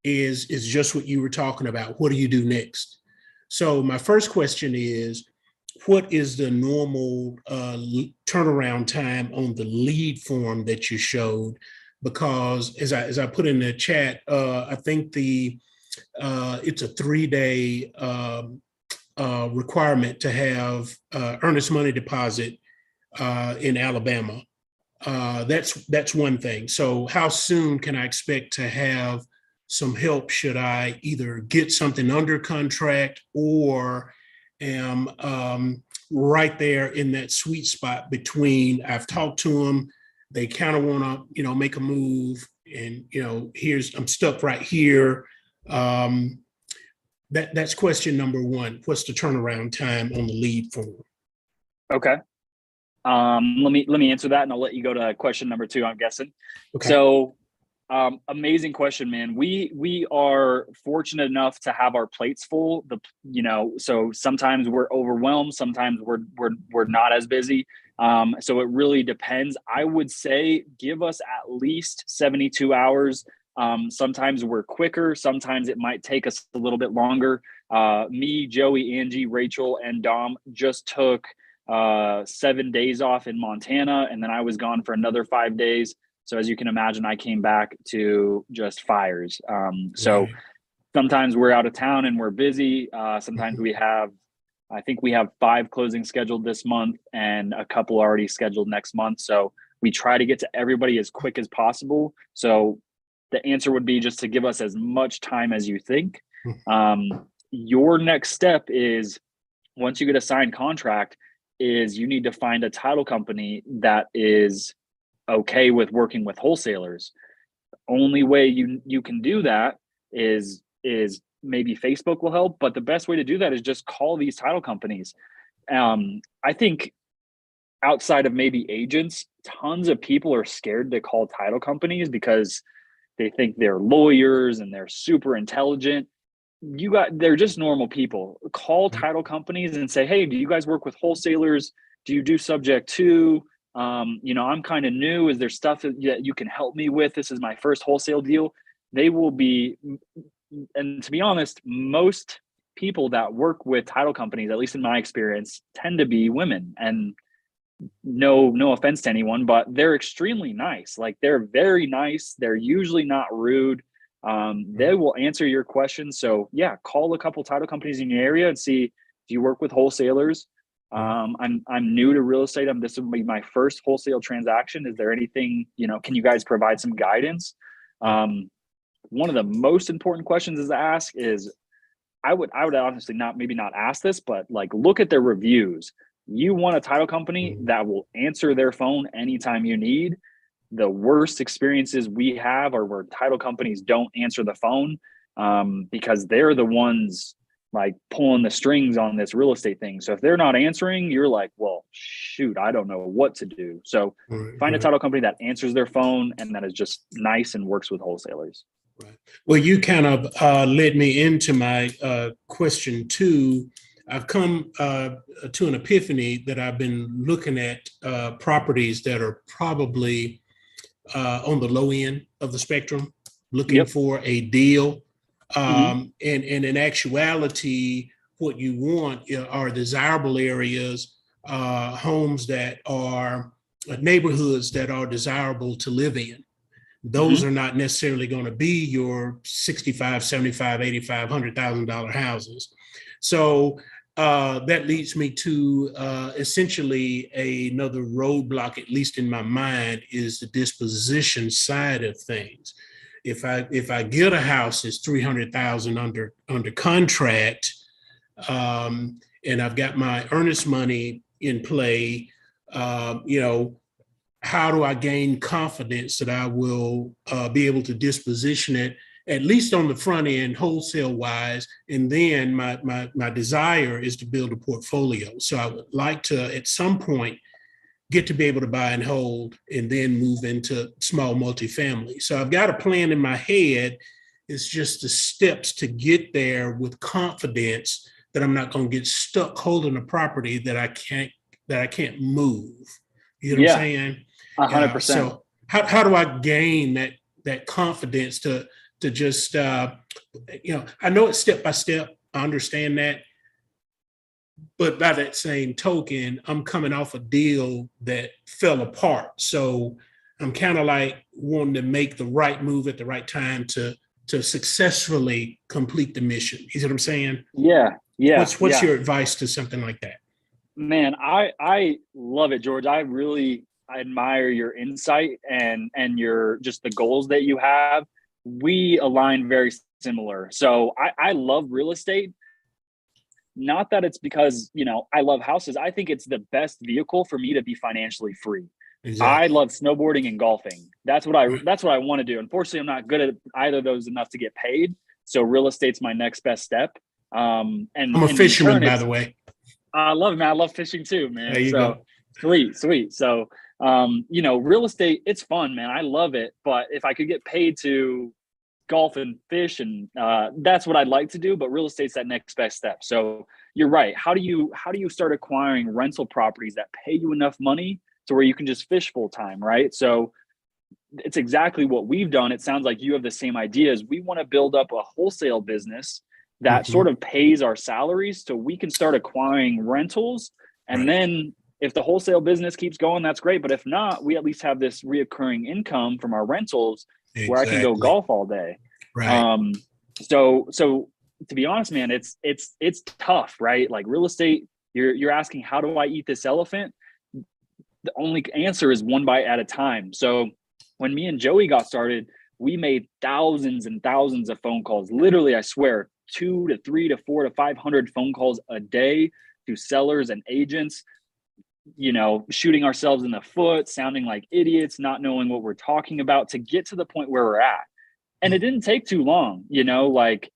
G: just what you were talking about. What do you do next? So my first question is, what is the normal turnaround time on the lead form that you showed? Because as I put in the chat, I think it's a 3-day requirement to have earnest money deposit in Alabama. That's one thing. So how soon can I expect to have some help? Should I either get something under contract or am right there in that sweet spot between I've talked to them, they kind of want to, make a move, and I'm stuck right here. That's question number one. What's the turnaround time on the lead form?
A: Okay. Let me answer that, and I'll let you go to question number 2, I'm guessing.
G: Okay.
A: So amazing question, man. We are fortunate enough to have our plates full. So sometimes we're overwhelmed, sometimes we're not as busy. So it really depends. I would say give us at least 72 hours. Sometimes we're quicker, sometimes it might take us a little bit longer. Me, Joey, Angie, Rachel, and Dom just took 7 days off in Montana, and then I was gone for another 5 days. So as you can imagine, I came back to just fires. So sometimes we're out of town and we're busy. Sometimes we have I think we have 5 closings scheduled this month and a couple already scheduled next month. So we try to get to everybody as quick as possible. So the answer would be just to give us as much time as you think. Your next step is, once you get a signed contract, is you need to find a title company that is okay with working with wholesalers. Only way you can do that is maybe Facebook will help, but the best way to do that is just call these title companies. I think outside of maybe agents, tons of people are scared to call title companies because they think they're lawyers and they're super intelligent. They're just normal people. Call title companies and say, hey, do you guys work with wholesalers? Do you do subject to? I'm kind of new. Is there stuff that you can help me with? This is my first wholesale deal. They will be, and to be honest, most people that work with title companies, at least in my experience, tend to be women. And no offense to anyone, but they're extremely nice. Like, they're very nice. They're usually not rude. They will answer your questions. So yeah, call a couple title companies in your area and see, do you work with wholesalers? I'm new to real estate. This will be my first wholesale transaction. Is there anything, can you guys provide some guidance? One of the most important questions is to ask is, I would honestly maybe not ask this, but like, look at their reviews. You want a title company that will answer their phone anytime you need. The worst experiences we have are where title companies don't answer the phone, because they're the ones like pulling the strings on this real estate thing. So if they're not answering, you're like, well, shoot, I don't know what to do. So find a title company that answers their phone and that is just nice and works with wholesalers.
G: Right. Well, you kind of led me into my question two. I've come to an epiphany that I've been looking at properties that are probably on the low end of the spectrum, looking for a deal. And in actuality, what you want are desirable areas, homes that are neighborhoods that are desirable to live in. Those are not necessarily going to be your 65, 75, 85, $100,000 houses. So that leads me to essentially another roadblock, at least in my mind, is the disposition side of things. If I get a house that's $300,000 under contract, and I've got my earnest money in play, how do I gain confidence that I will be able to disposition it, at least on the front end, wholesale wise? And then my desire is to build a portfolio. So I would like to, at some point, get to be able to buy and hold and then move into small multifamily. So I've got a plan in my head. It's just the steps to get there with confidence that I'm not going to get stuck holding a property that I can't move. You know what I'm saying?
A: 100%.
G: So how do I gain that confidence to just I know it's step by step. I understand that. But by that same token, I'm coming off a deal that fell apart. So I'm kind of like wanting to make the right move at the right time to successfully complete the mission. You see what I'm saying?
A: Yeah.
G: What's your advice to something like that?
A: Man, I love it, George. I admire your insight and your just the goals that you have. We align very similar. So I love real estate. Not that it's because, I love houses. I think it's the best vehicle for me to be financially free. Exactly. I love snowboarding and golfing. That's what I want to do. Unfortunately, I'm not good at either of those enough to get paid. So real estate's my next best step. And
G: I'm a fisherman, by the way.
A: I love it, man. I love fishing too, man.
G: There you go.
A: Sweet. So, real estate, it's fun, man. I love it. But if I could get paid to golf and fish, and that's what I'd like to do, but real estate's that next best step. So you're right. How do you start acquiring rental properties that pay you enough money to where you can just fish full time, right? So it's exactly what we've done. It sounds like you have the same ideas. We want to build up a wholesale business that sort of pays our salaries so we can start acquiring rentals. And then if the wholesale business keeps going, that's great. But if not, we at least have this reoccurring income from our rentals where I can go golf all day.
G: Right.
A: So to be honest, man, it's tough, right? Like real estate, you're asking, how do I eat this elephant? The only answer is one bite at a time. So when me and Joey got started, we made thousands and thousands of phone calls. Literally, I swear, 2 to 3 to 4 to 500 phone calls a day to sellers and agents, shooting ourselves in the foot, sounding like idiots, not knowing what we're talking about to get to the point where we're at. And it didn't take too long, like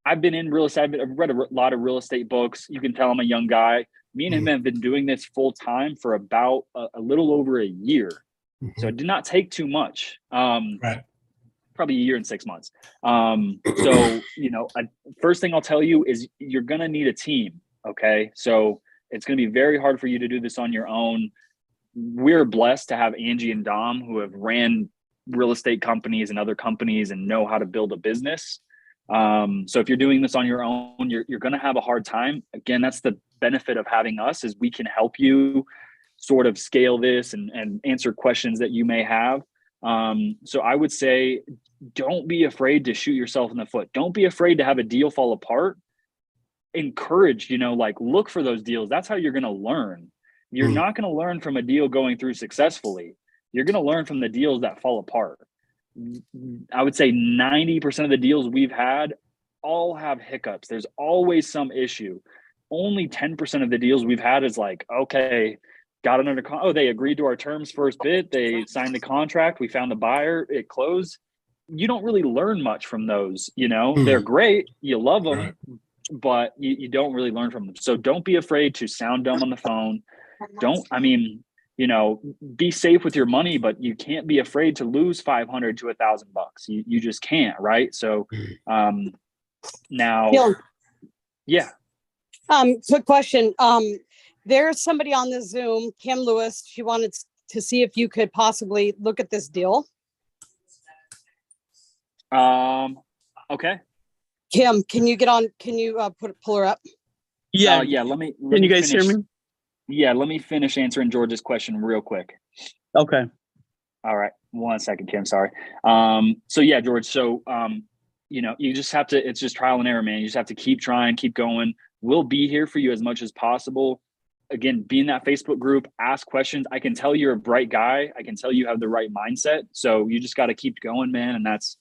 A: I've been in real estate. I've read a lot of real estate books. You can tell I'm a young guy. Me and him have been doing this full time for about a little over a year. So it did not take too much.
G: Right.
A: Probably a year and 6 months. First thing I'll tell you is you're going to need a team. Okay. So it's going to be very hard for you to do this on your own. We're blessed to have Angie and Dom, who have ran real estate companies and other companies and know how to build a business. So if you're doing this on your own, you're going to have a hard time. Again, that's the benefit of having us, is we can help you sort of scale this and answer questions that you may have. So I would say, don't be afraid to shoot yourself in the foot. Don't be afraid to have a deal fall apart. Encourage, look for those deals. That's how you're going to learn. You're not going to learn from a deal going through successfully. You're going to learn from the deals that fall apart. I would say 90% of the deals we've had all have hiccups. There's always some issue. Only 10% of the deals we've had is like, okay, got it under they agreed to our terms first bid. They signed the contract. We found the buyer. It closed. You don't really learn much from those. They're great. You love them,
G: Right.
A: but you don't really learn from them. So don't be afraid to sound dumb on the phone. Be safe with your money, but you can't be afraid to lose $500 to $1,000. You just can't. Right. So, now,
H: Dylan,
A: yeah.
H: quick question. There's somebody on the Zoom, Kim Lewis. She wanted to see if you could possibly look at this deal.
A: Okay.
H: Kim, can you get on? Can you pull her up?
A: Yeah. Let me
I: Can you guys
A: finish.
I: hear me?
A: Yeah. Let me finish answering George's question real quick.
I: Okay.
A: All right. 1 second, Kim. Sorry. So yeah, George. So, you just have to, it's just trial and error, man. You just have to keep trying, keep going. We'll be here for you as much as possible. Again, be in that Facebook group, ask questions. I can tell you're a bright guy. I can tell you have the right mindset. So you just got to keep going, man. And that's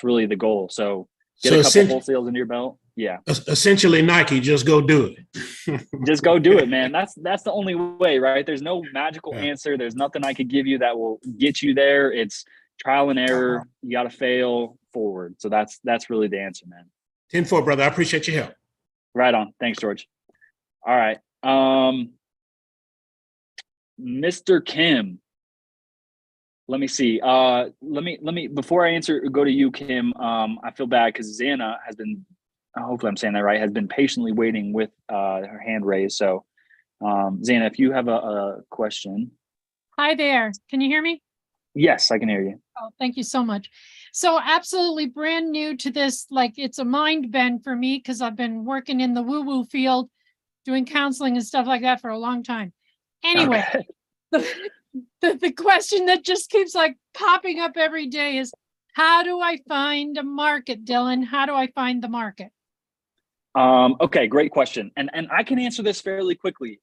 A: really the goal. So get a couple wholesales under your belt. Yeah.
G: Essentially Nike, just go do it.
A: Just go do it, man. That's the only way, right? There's no magical answer. There's nothing I could give you that will get you there. It's trial and error. You got to fail forward. So that's really the answer, man.
G: 10-4, brother. I appreciate your help.
A: Right on. Thanks, George. All right. Mr. Kim, let me see. Let me, before I go to you, Kim, I feel bad because Xana has been, hopefully I'm saying that right, has been patiently waiting with her hand raised. So Xana, if you have a question.
J: Hi there. Can you hear me?
A: Yes, I can hear you.
J: Oh, thank you so much. So absolutely brand new to this, like it's a mind bend for me because I've been working in the woo-woo field, doing counseling and stuff like that for a long time. Anyway, okay. the question that just keeps like popping up every day is, how do I find a market, Dylan? How do I find the market?
A: Okay, great question. And I can answer this fairly quickly.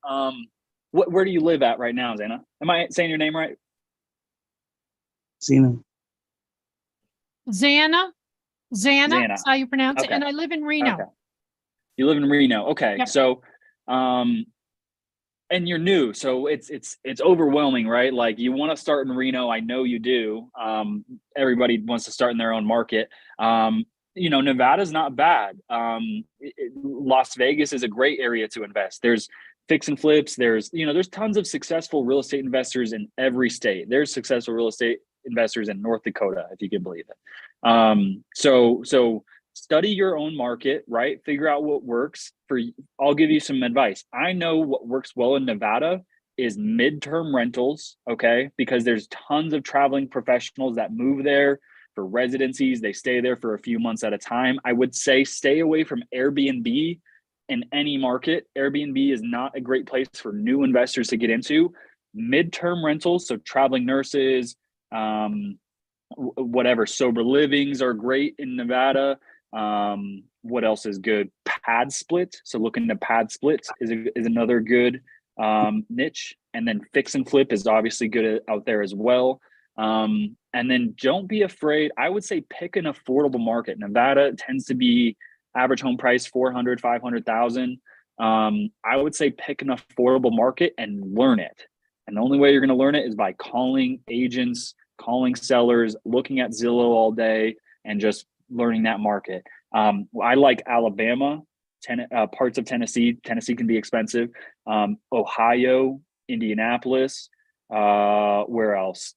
A: Where do you live at right now, Xana? Am I saying your name right?
J: Xana. That's how you pronounce it.
A: Okay.
J: And I live in Reno.
A: Okay. You live in Reno. Okay.
J: Yep.
A: So, and you're new, so it's overwhelming, right? Like you want to start in Reno. I know you do. Everybody wants to start in their own market. Nevada's not bad. Las Vegas is a great area to invest. There's fix and flips. There's tons of successful real estate investors in every state. There's successful real estate investors in North Dakota, if you can believe it. So study your own market, right? Figure out what works for you. I'll give you some advice. I know what works well in Nevada is midterm rentals, okay? Because there's tons of traveling professionals that move there for residencies. They stay there for a few months at a time. I would say stay away from Airbnb in any market. Airbnb is not a great place for new investors to get into. Midterm rentals, so traveling nurses, sober livings are great in Nevada. what else is good? Pad split. So looking to pad splits is another good niche. And then fix and flip is obviously good out there as well. And then don't be afraid. I would say pick an affordable market. Nevada tends to be average home price 400, 500,000. I would say pick an affordable market and learn it. And the only way you're going to learn it is by calling agents, calling sellers, looking at Zillow all day, and just learning that market. I like Alabama, parts of Tennessee. Tennessee can be expensive. Ohio, Indianapolis, where else?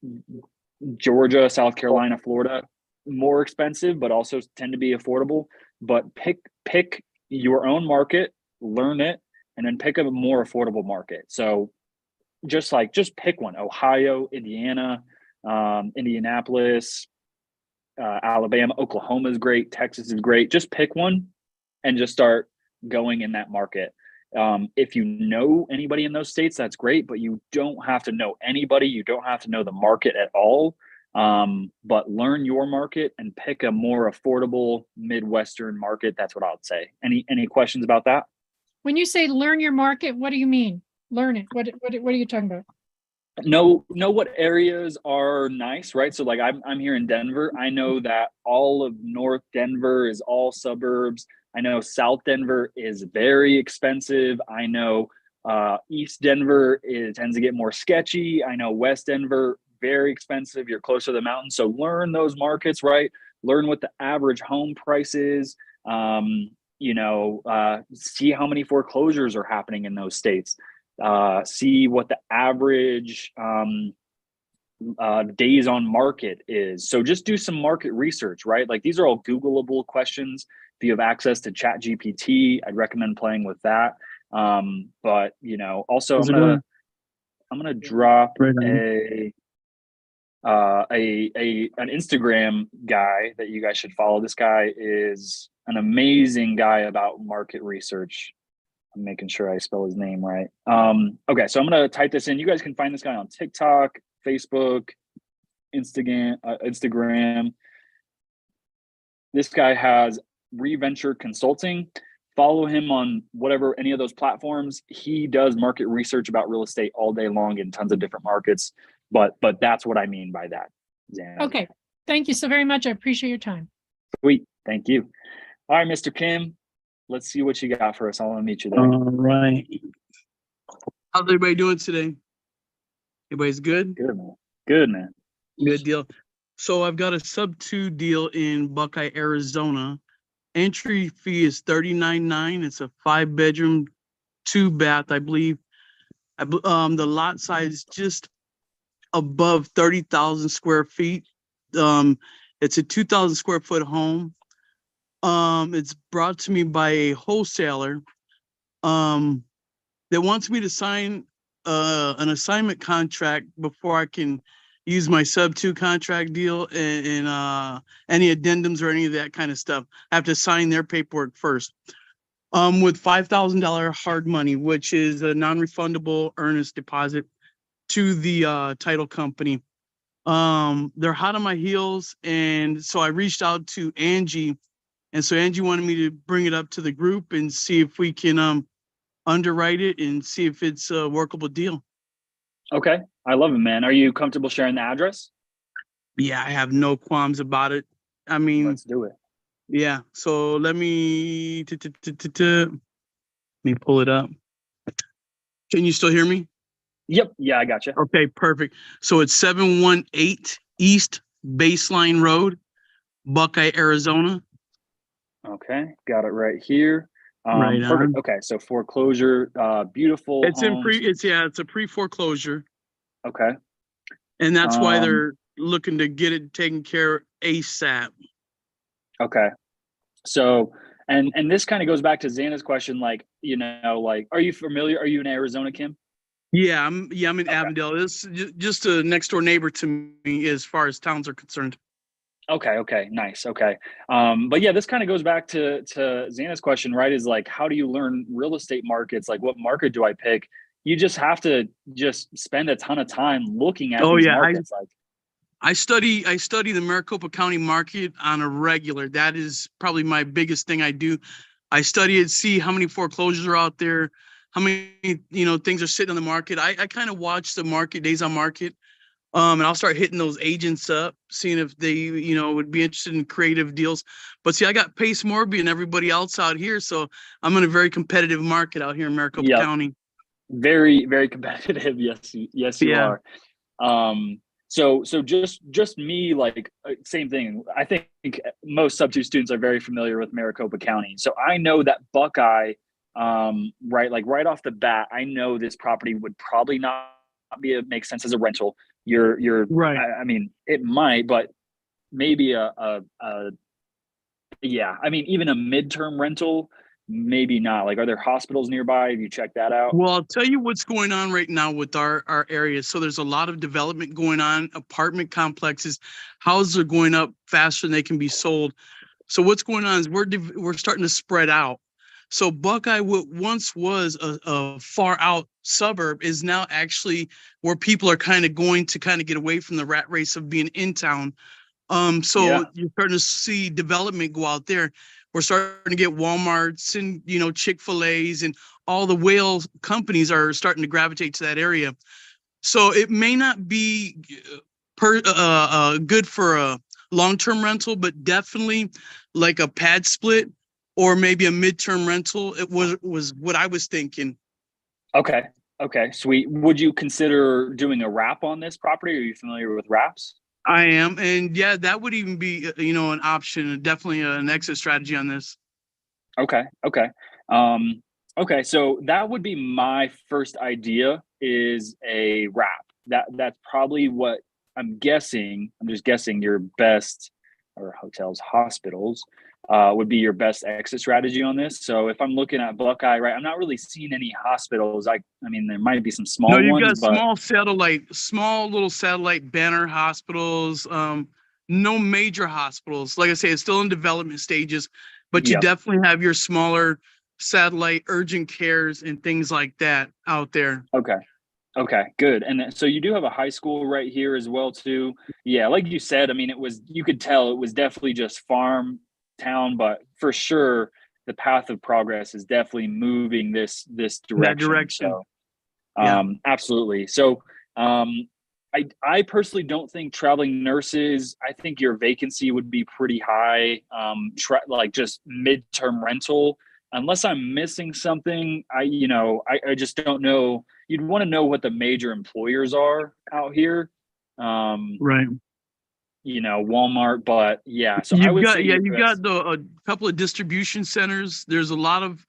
A: Georgia, South Carolina, Florida, more expensive, but also tend to be affordable. But pick your own market, learn it, and then pick a more affordable market. So just pick one. Ohio, Indiana, Indianapolis, Alabama, Oklahoma is great. Texas is great. Just pick one and just start going in that market. If you know anybody in those states, that's great, but you don't have to know anybody. You don't have to know the market at all. But learn your market and pick a more affordable Midwestern market. That's what I would say. Any questions about that?
J: When you say learn your market, what do you mean? Learn it. What are you talking about?
A: Know what areas are nice, right? So like I'm here in Denver. I know that all of North Denver is all suburbs. I know South Denver is very expensive. I know East Denver tends to get more sketchy. I know West Denver, very expensive. You're closer to the mountains. So learn those markets, right? Learn what the average home price is. See how many foreclosures are happening in those states. See what the average days on market is. So just do some market research, right? Like these are all Googleable questions. If you have access to ChatGPT, I'd recommend playing with that. But also I'm gonna drop an Instagram guy that you guys should follow. This guy is an amazing guy about market research. I'm making sure I spell his name right. Okay, so I'm gonna type this in. You guys can find this guy on TikTok, Facebook, Instagram. This guy has Reventure Consulting. Follow him on any of those platforms. He does market research about real estate all day long in tons of different markets. But that's what I mean by that, Xana.
J: Okay, thank you so very much. I appreciate your time.
A: Sweet, thank you. All right, Mr. Kim, let's see what you got for us. I want to meet you there.
I: All right. How's everybody doing today? Everybody's good?
A: Good, man. Good, man.
I: Good deal. So I've got a sub-2 deal in Buckeye, Arizona. Entry fee is $39,900. It's a 5-bedroom, 2-bath, I believe. The lot size just above 30,000 square feet. It's a 2,000 square foot home. It's brought to me by a wholesaler that wants me to sign an assignment contract before I can use my sub-2 contract deal and any addendums or any of that kind of stuff. I have to sign their paperwork first. With $5,000 hard money, which is a non-refundable earnest deposit to the title company. They're hot on my heels, and so I reached out to Angie, and so Angie wanted me to bring it up to the group and see if we can underwrite it and see if it's a workable deal.
A: Okay, I love it, man. Are you comfortable sharing the address?
I: Yeah, I have no qualms about it. I mean,
A: let's do it.
I: Yeah, so let me pull it up. Can you still hear me?
A: Yep. Yeah, I got you.
I: Okay, perfect. So it's 718 East Baseline Road, Buckeye, Arizona.
A: Okay, got it right here.
I: Right
A: Perfect.
I: on.
A: Okay, so foreclosure, beautiful.
I: It's it's a pre-foreclosure.
A: Okay.
I: And that's why they're looking to get it taken care of ASAP.
A: Okay. So, and this kind of goes back to Xana's question, are you familiar? Are you in Arizona, Kim?
I: Yeah, I'm in Avondale. This is just a next door neighbor to me as far as towns are concerned.
A: Okay, nice. Okay. But yeah, this kind of goes back to Xana's question, right? Is like, how do you learn real estate markets? Like, what market do I pick? You just have to just spend a ton of time looking at these markets.
I: I study the Maricopa County market on a regular. That is probably my biggest thing I do. I study it, see how many foreclosures are out there, how many, things are sitting on the market. I kind of watch the market, days on market. And I'll start hitting those agents up, seeing if they, would be interested in creative deals. But see, I got Pace Morby and everybody else out here, so I'm in a very competitive market out here in Maricopa
A: Yep.
I: County.
A: Very, very competitive. Yes, yes, you
I: Yeah.
A: are. So just me, like same thing. I think most sub two students are very familiar with Maricopa County. So I know that Buckeye, right off the bat, I know this property would probably not make sense as a rental. You're
I: Right.
A: I mean, it might, but maybe yeah. I mean, even a midterm rental, maybe not. Like, are there hospitals nearby? Have you checked that out?
I: Well, I'll tell you what's going on right now with our area. So there's a lot of development going on, apartment complexes, houses are going up faster than they can be sold. So what's going on is we're starting to spread out. So Buckeye, what once was a far out suburb, is now actually where people are kind of going to kind of get away from the rat race of being in town. So
A: Yeah.
I: you're starting to see development go out there. We're starting to get Walmarts and, Chick-fil-A's, and all the whale companies are starting to gravitate to that area. So it may not be good for a long-term rental, but definitely like a pad split or maybe a midterm rental. It was what I was thinking.
A: Okay. Okay. Sweet. Would you consider doing a wrap on this property? Are you familiar with wraps?
I: I am, and yeah, that would even be an option, definitely an exit strategy on this.
A: Okay. Okay. Okay. So that would be my first idea, is a wrap. That's probably what I'm guessing. I'm just guessing your best, or hotels, hospitals, would be your best exit strategy on this. So if I'm looking at Buckeye, right, I'm not really seeing any hospitals. I mean, there might be some small
I: No, you've
A: ones,
I: got
A: but
I: small little satellite banner hospitals. No major hospitals. Like I say, it's still in development stages, but you
A: yeah.
I: definitely have your smaller satellite urgent cares and things like that out there.
A: Okay. Okay, good. And so you do have a high school right here as well too. Yeah, like you said, I mean, you could tell it was definitely just farm town, but for sure the path of progress is definitely moving this direction.
I: That direction.
A: So
I: Yeah.
A: absolutely. So I personally don't think traveling nurses, I think your vacancy would be pretty high. Like just midterm rental, unless I'm missing something. I just don't know. You'd want to know what the major employers are out here.
I: Right.
A: Walmart, but yeah. So I would say
I: you've got a couple of distribution centers. There's a lot of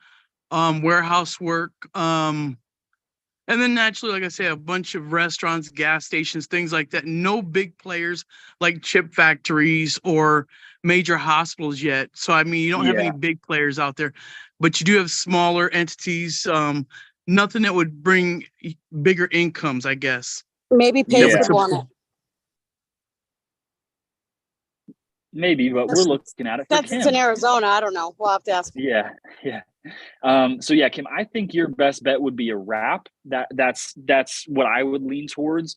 I: warehouse work. And then naturally, like I say, a bunch of restaurants, gas stations, things like that. No big players like chip factories or major hospitals yet. So, I mean, you don't have any big players out there, but you do have smaller entities. Nothing that would bring bigger incomes, I guess.
H: Maybe Pace would want it.
A: Maybe, but we're looking at it for
H: Since
A: Kim.
H: it's in Arizona, I don't know. We'll have to ask.
A: Yeah. So yeah, Kim, I think your best bet would be a wrap. That's what I would lean towards.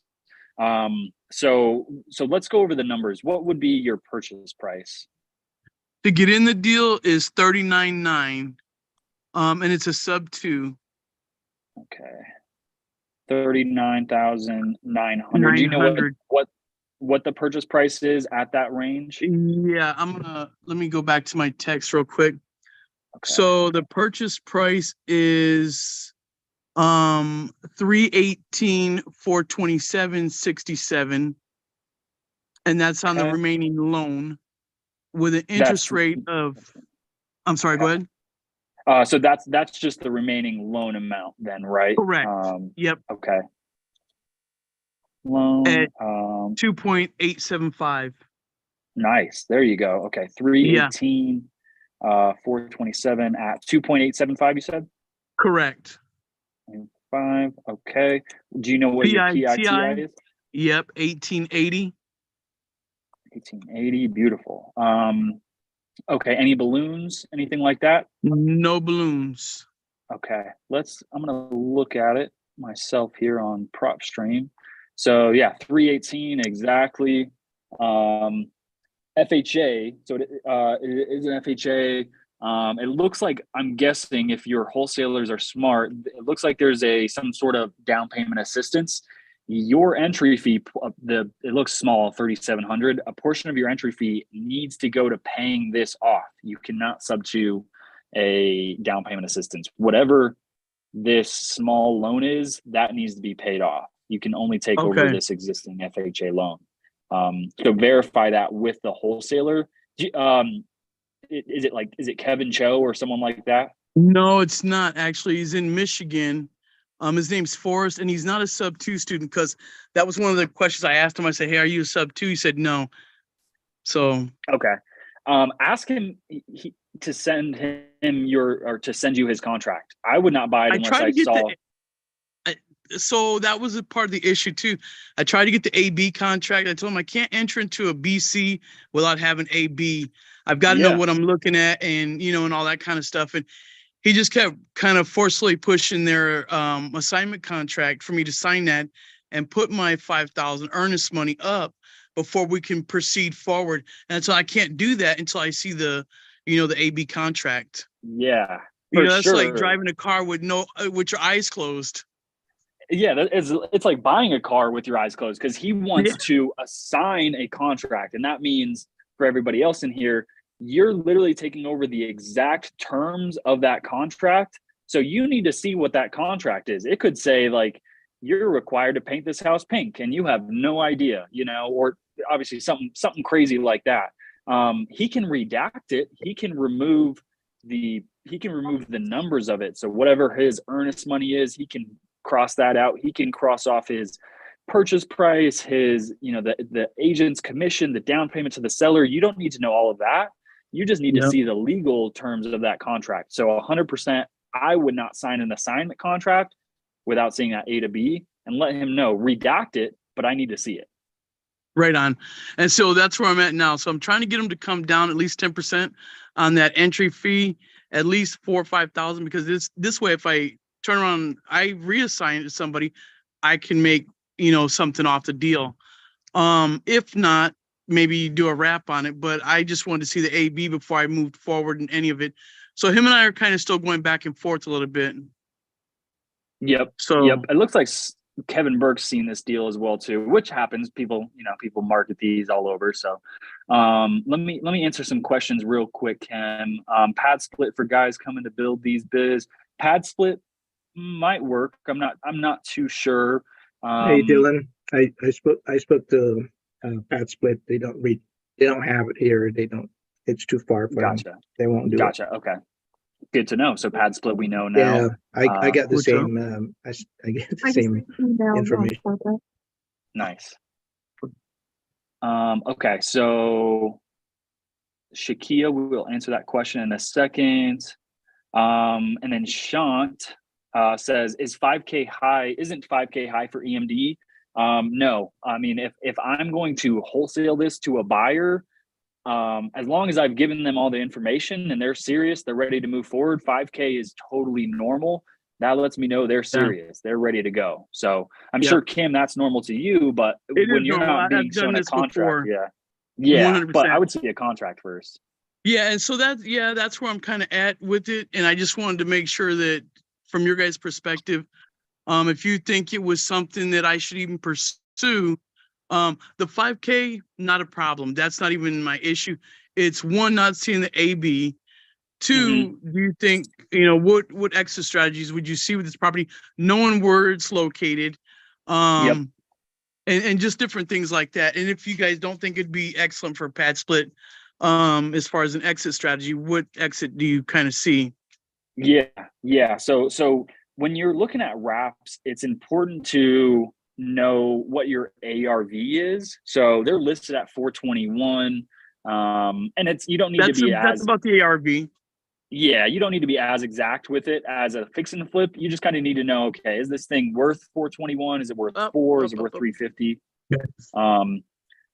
A: So let's go over the numbers. What would be your purchase price?
I: To get in the deal is $39,900. And it's a sub 2.
A: Okay. 39,900. Do you know what the purchase price is at that range?
I: Yeah, let me go back to my text real quick. Okay. So the purchase price is $318,427.67, and that's on the remaining loan with an interest rate of, I'm sorry, go ahead.
A: So that's just the remaining loan amount then, right?
I: Correct. Yep.
A: Okay. Loan
I: at 2.875. Nice.
A: There you go. Okay. 318 427 at 2.875, you said?
I: Correct.
A: 5. Okay. Do you know what your PITI is?
I: Yep, 1880.
A: 1880. Beautiful. Okay. Any balloons? Anything like that?
I: No balloons.
A: Okay. I'm gonna look at it myself here on PropStream. So yeah, 318 exactly. FHA, so it is an FHA. It looks like, I'm guessing if your wholesalers are smart, it looks like there's some sort of down payment assistance. Your entry fee, it looks small, 3,700. A portion of your entry fee needs to go to paying this off. You cannot sub to a down payment assistance. Whatever this small loan is, that needs to be paid off. You can only take over
I: Okay.
A: this existing FHA loan. So verify that with the wholesaler. Is it Kevin Cho or someone like that?
I: No, it's not actually. He's in Michigan. His name's Forrest, and he's not a sub 2 student, because that was one of the questions I asked him. I said, "Hey, are you a sub 2?" He said no. So
A: Okay. Ask him to send to send you his contract. I would not buy it
I: I
A: unless
I: tried
A: I
I: to get
A: saw.
I: so that was a part of the issue too. I tried to get the AB contract. I told him I can't enter into a BC without having AB. I've got to know
A: Yeah.
I: what I'm looking at, and and all that kind of stuff. And he just kept kind of forcefully pushing their assignment contract for me to sign that and put my 5,000 earnest money up before we can proceed forward. And so I can't do that until I see the AB contract.
A: Yeah,
I: That's like
A: sure.
I: driving a car with with your eyes closed.
A: Yeah, it's like buying a car with your eyes closed, because he wants to assign a contract. And that means, for everybody else in here, you're literally taking over the exact terms of that contract. So you need to see what that contract is. It could say like, you're required to paint this house pink, and you have no idea, or obviously something crazy like that. He can redact it. He can remove the numbers of it. So whatever his earnest money is, he can cross that out. He can cross off his purchase price, his, the agent's commission, the down payment to the seller. You don't need to know all of that. You just need to see the legal terms of that contract. So 100%, I would not sign an assignment contract without seeing that A to B, and let him know, redact it, but I need to see it.
I: Right on. And so that's where I'm at now. So I'm trying to get him to come down at least 10% on that entry fee, at least 4,000 or 5,000, because this way, if I turn around, I reassign it to somebody, I can make, something off the deal. If not, maybe do a wrap on it, but I just wanted to see the AB before I moved forward in any of it. So him and I are kind of still going back and forth a little bit.
A: Yep.
I: So
A: Yep. It looks like Kevin Burke's seen this deal as well too, which happens. People market these all over. So let me answer some questions real quick, Ken. Pad split for guys coming to build these biz. Pad split might work. I'm not too sure.
K: Hey Dylan, I spoke to Pad Split. They don't have it here. It's too far for them.
A: Gotcha.
K: They won't do it.
A: Gotcha. Okay. Good to know. So Pad split, we know now.
K: Yeah, I got the
I: what's
K: same I get the same information.
A: Nice. Okay, so Shakia, we will answer that question in a second. And then Shant says, isn't 5K high for EMD? No. I mean, if I'm going to wholesale this to a buyer, as long as I've given them all the information and they're serious, they're ready to move forward, 5K is totally normal. That lets me know they're serious. They're ready to go. So I'm sure, Kim, that's normal to you, but when you're not being shown a contract, yeah, 100%. But I would see a contract first.
I: Yeah, and so that's where I'm kind of at with it. And I just wanted to make sure that from your guys' perspective, if you think it was something that I should even pursue, the 5K, not a problem. That's not even my issue. It's one, not seeing the AB. Two, do you think, what exit strategies would you see with this property, knowing where it's located, and just different things like that. And if you guys don't think it'd be excellent for a pad split, as far as an exit strategy, what exit do you kind of see?
A: Yeah. So when you're looking at wraps, it's important to know what your ARV is. So they're listed at 421. And you don't need to be
I: that's about the ARV.
A: Yeah, you don't need to be as exact with it as a fix and flip. You just kind of need to know, okay, is this thing worth 421? Is it worth 4? Is it worth 350?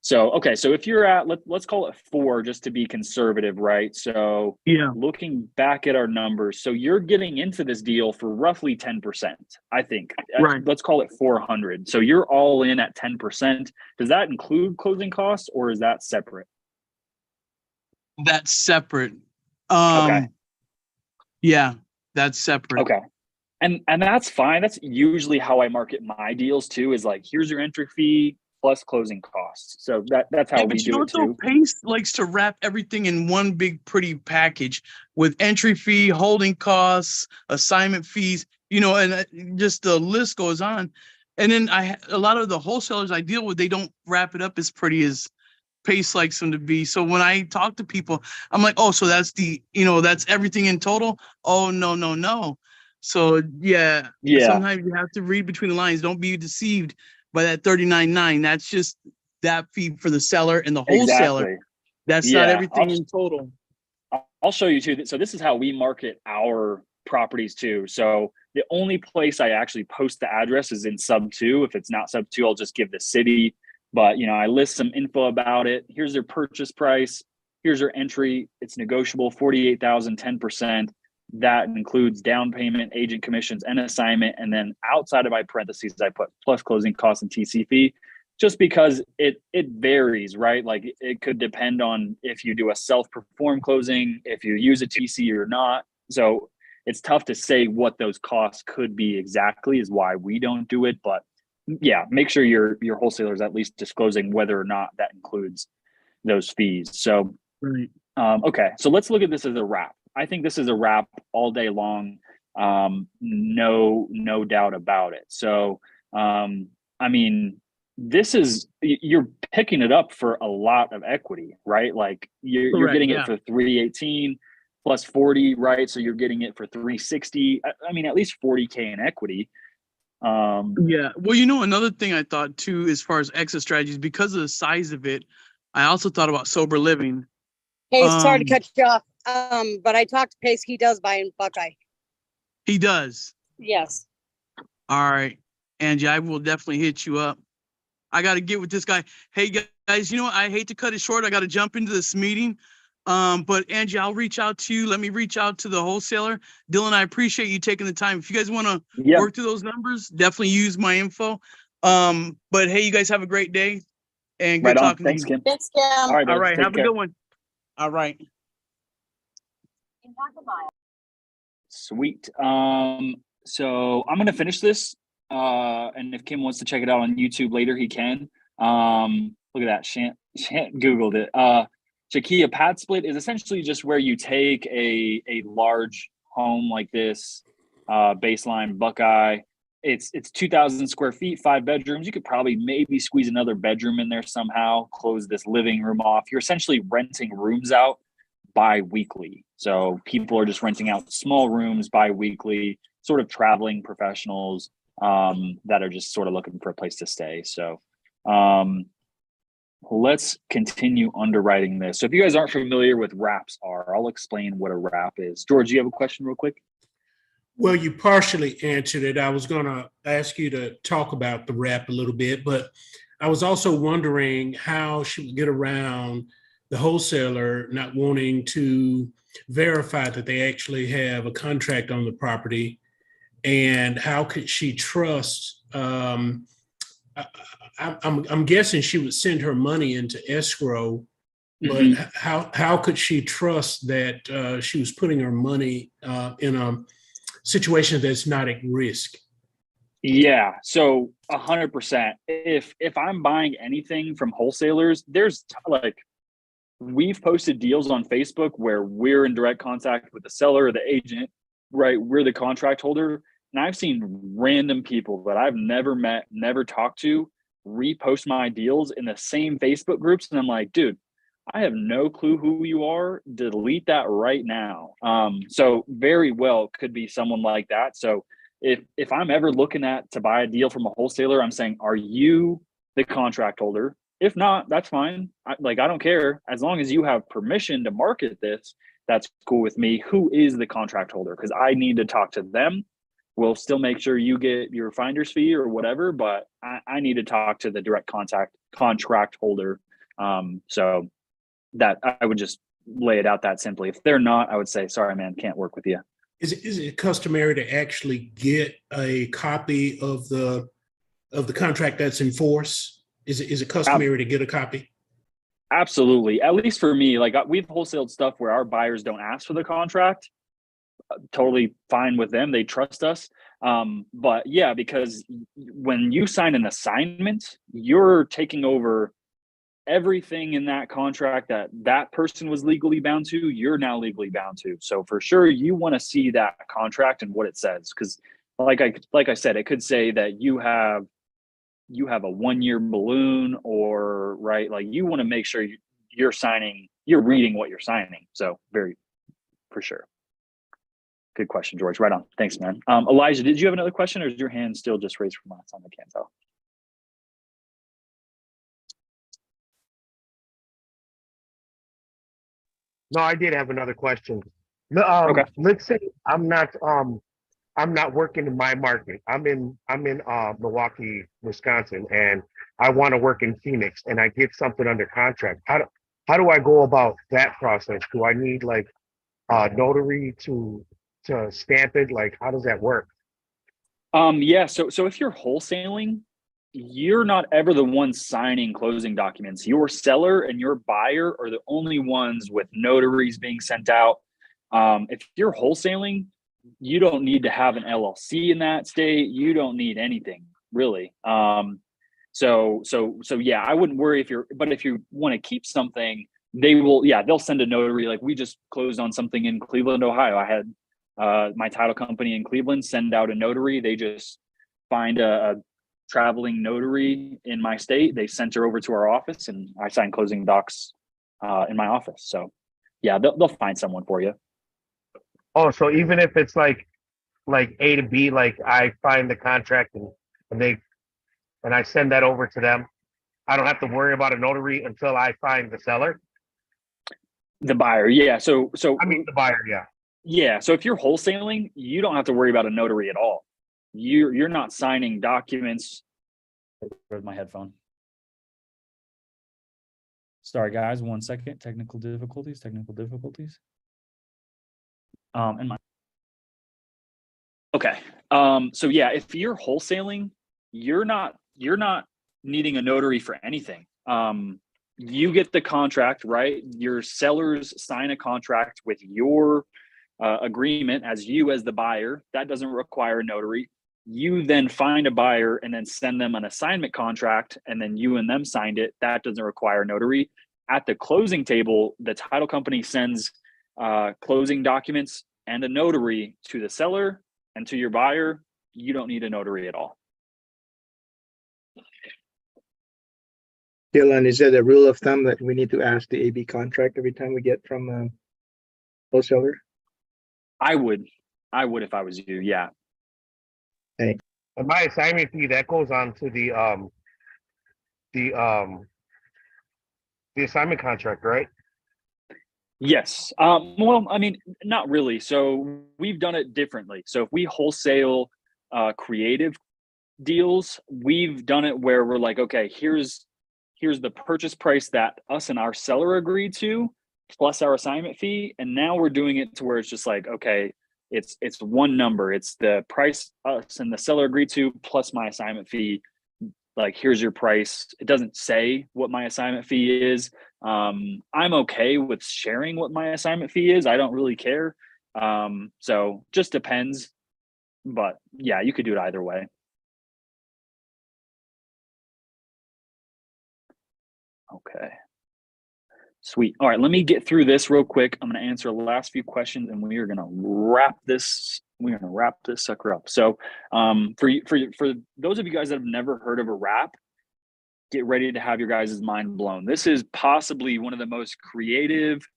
A: So, okay, so if you're at, let's call it 4 just to be conservative, right? So
I: Yeah.
A: looking back at our numbers, so you're getting into this deal for roughly 10%, I think.
I: Right.
A: Let's call it 400. So you're all in at 10%. Does that include closing costs or is that separate?
I: That's separate.
A: Okay.
I: Yeah, that's separate.
A: Okay. And that's fine. That's usually how I market my deals too, is like, here's your entry fee plus closing costs. So that's how
I: Yeah,
A: we
I: but you
A: do
I: know
A: it
I: what though?
A: too.
I: Pace likes to wrap everything in one big pretty package with entry fee, holding costs, assignment fees, you know, and just the list goes on. And then a lot of the wholesalers I deal with, they don't wrap it up as pretty as Pace likes them to be. So when I talk to people, I'm like, oh, so that's that's everything in total. Oh, no. So yeah,
A: Yeah,
I: sometimes you have to read between the lines. Don't be deceived by that 39.9. That's just that fee for the seller and the wholesaler.
A: exactly.
I: That's not
A: Yeah.
I: everything in total.
A: I'll show you too. So this is how we market our properties too. So the only place I actually post the address is in sub 2. If it's not sub 2, I'll just give the city. But I list some info about it. Here's their purchase price. Here's their entry. It's negotiable, 48,000, 10%. That includes down payment, agent commissions, and assignment. And then outside of my parentheses, I put plus closing costs and TC fee, just because it varies, right? Like it could depend on if you do a self-perform closing, if you use a TC or not. So it's tough to say what those costs could be exactly, is why we don't do it. But yeah, make sure your wholesaler is at least disclosing whether or not that includes those fees. So
I: Right.
A: okay, so let's look at this as a wrap. I think this is a wrap all day long. No doubt about it. So I mean, you're picking it up for a lot of equity, right? Like you're
I: Correct,
A: getting
I: yeah.
A: it for 318 plus 40, right? So you're getting it for 360. I mean, at least 40K in equity.
I: Yeah. Well, another thing I thought too, as far as exit strategies, because of the size of it, I also thought about sober living.
H: Hey, sorry to cut you off. But I talked to Pace. He does buy in Buckeye.
I: He does.
H: Yes.
I: All right, Angie, I will definitely hit you up. I got to get with this guy. Hey guys, I hate to cut it short. I got to jump into this meeting. But Angie, I'll reach out to you. Let me reach out to the wholesaler. Dylan, I appreciate you taking the time. If you guys want to work through those numbers, definitely use my info. But hey, you guys have a great day and good
A: Right on.
I: talking
A: Thanks,
I: to you.
A: Kim.
H: Thanks, Kim.
A: All right,
I: All right, have
A: care.
I: a good one. All right.
A: Sweet. So I'm gonna finish this. And if Kim wants to check it out on YouTube later, he can. Look at that. Shant Googled it. Chakia pad split is essentially just where you take a large home like this, baseline Buckeye. It's 2,000 square feet, 5 bedrooms. You could probably maybe squeeze another bedroom in there somehow, close this living room off. You're essentially renting rooms out bi-weekly. So people are just renting out small rooms bi-weekly, sort of traveling professionals that are just sort of looking for a place to stay. So let's continue underwriting this. So if you guys aren't familiar with wraps I'll explain what a wrap is. George, you have a question real quick?
G: Well, you partially answered it. I was going to ask you to talk about the wrap a little bit, but I was also wondering how she would get around the wholesaler not wanting to verify that they actually have a contract on the property, and how could she trust? I'm guessing she would send her money into escrow, but how could she trust that she was putting her money in a situation that's not at risk?
A: Yeah, so 100%. If I'm buying anything from wholesalers, there's we've posted deals on Facebook where we're in direct contact with the seller or the agent, right? We're the contract holder. And I've seen random people that I've never met, never talked to, repost my deals in the same Facebook groups. And I'm like, dude, I have no clue who you are. Delete that right now. So very well could be someone like that. So if I'm ever looking to buy a deal from a wholesaler, I'm saying, are you the contract holder? If not, that's fine. I don't care. As long as you have permission to market this, that's cool with me. Who is the contract holder? Because I need to talk to them. We'll still make sure you get your finder's fee or whatever, but I need to talk to the direct contract holder So that I would just lay it out that simply. If they're not, I would say, sorry, man, can't work with you.
G: Is it customary to actually get a copy of the contract that's in force? Is it customary to get a copy?
A: Absolutely. At least for me, like we've wholesaled stuff where our buyers don't ask for the contract. Totally fine with them. They trust us. But yeah, because when you sign an assignment, you're taking over everything in that contract that person was legally bound to, you're now legally bound to. So for sure, you want to see that contract and what it says. Because like I said, it could say that you have a 1-year balloon, or right, like you want to make sure you're reading what you're signing. So very, for sure. Good question, George. Right on. Thanks, man. Elijah, did you have another question, or is your hand still just raised from last time? I can't tell.
E: No, I did have another question.
A: Okay.
E: Let's say I'm not working in my market. I'm in Milwaukee, Wisconsin, and I want to work in Phoenix, and I get something under contract. How do I go about that process? Do I need like a notary to stamp it? Like, how does that work?
A: Yeah. So if you're wholesaling, you're not ever the one signing closing documents. Your seller and your buyer are the only ones with notaries being sent out. If you're wholesaling, you don't need to have an LLC in that state. You don't need anything really. So yeah, I wouldn't worry but if you want to keep something, they'll send a notary. Like we just closed on something in Cleveland, Ohio. I had my title company in Cleveland send out a notary. They just find a traveling notary in my state. They sent her over to our office, and I signed closing docs in my office. So yeah, they'll find someone for you.
E: Oh, so even if it's like A to B, like I find the contract and I send that over to them, I don't have to worry about a notary until I find the seller.
A: The buyer, yeah. So
E: I mean the buyer, yeah.
A: Yeah. So if you're wholesaling, you don't have to worry about a notary at all. You're not signing documents. Where's my headphone? Sorry, guys. 1 second. Technical difficulties. Okay. So yeah, if you're wholesaling, you're not needing a notary for anything. You get the contract, right? Your sellers sign a contract with your agreement as the buyer. That doesn't require a notary. You then find a buyer and then send them an assignment contract, and then you and them signed it. That doesn't require a notary. At the closing table, the title company sends closing documents and a notary to the seller and to your buyer. You don't need a notary at all.
K: Dylan, is that a rule of thumb that we need to ask the AB contract every time we get from a wholesaler?
A: I would if I was you. Yeah.
E: And my assignment fee that goes on to the assignment contract, right?
A: Yes. Well, I mean, not really. So we've done it differently. So if we wholesale creative deals, we've done it where we're like, okay, here's the purchase price that us and our seller agreed to, plus our assignment fee. And now we're doing it to where it's just like, okay, it's one number. It's the price us and the seller agreed to plus my assignment fee. Like, here's your price. It doesn't say what my assignment fee is. I'm okay with sharing what my assignment fee is. I don't really care. So just depends. But yeah, you could do it either way. Okay. Sweet. All right, let me get through this real quick. I'm going to answer the last few questions, and we are going to wrap this. We're going to wrap this sucker up. So, for those of you guys that have never heard of a wrap, get ready to have your guys' mind blown. This is possibly one of the most creative,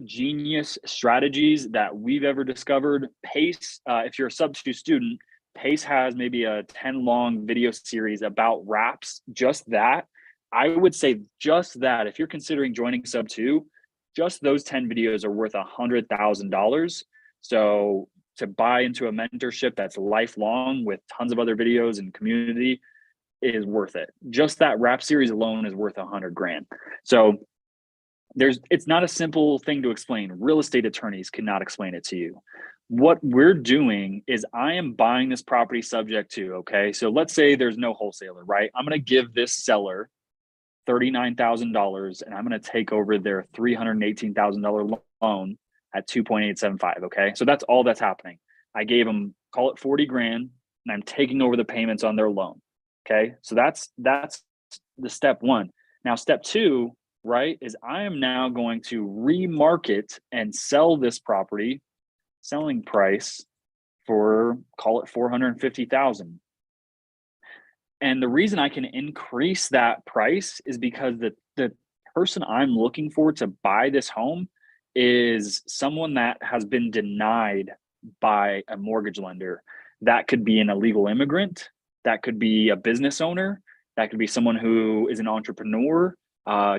A: genius strategies that we've ever discovered. Pace, if you're a Sub-2 student, Pace has maybe a 10-long video series about wraps. Just that. I would say just that, if you're considering joining Sub-2, just those 10 videos are worth $100,000. So to buy into a mentorship that's lifelong with tons of other videos and community, is worth it. Just that wrap series alone is worth 100 grand. So it's not a simple thing to explain. Real estate attorneys cannot explain it to you. What we're doing is I am buying this property subject to, okay? So let's say there's no wholesaler, right? I'm going to give this seller $39,000 and I'm going to take over their $318,000 loan at 2.875. Okay. So that's all that's happening. I gave them, call it 40 grand, and I'm taking over the payments on their loan. Okay. So that's the step one. Now, step two, right, is I am now going to remarket and sell this property, selling price for, call it 450,000. And the reason I can increase that price is because the person I'm looking for to buy this home is someone that has been denied by a mortgage lender. That could be an illegal immigrant, that could be a business owner, that could be someone who is an entrepreneur,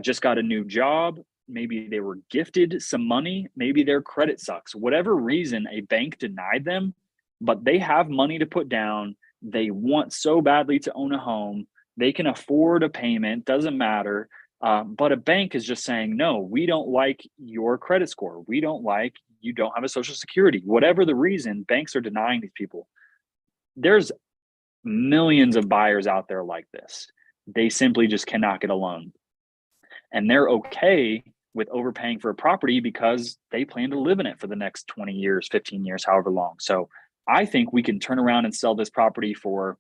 A: just got a new job, maybe they were gifted some money, maybe their credit sucks. Whatever reason a bank denied them, but they have money to put down, they want so badly to own a home, they can afford a payment, doesn't matter. But a bank is just saying, no, we don't like your credit score. We don't like, you don't have a social security. Whatever the reason, banks are denying these people. There's millions of buyers out there like this. They simply just cannot get a loan. And they're okay with overpaying for a property because they plan to live in it for the next 20 years, 15 years, however long. So I think we can turn around and sell this property for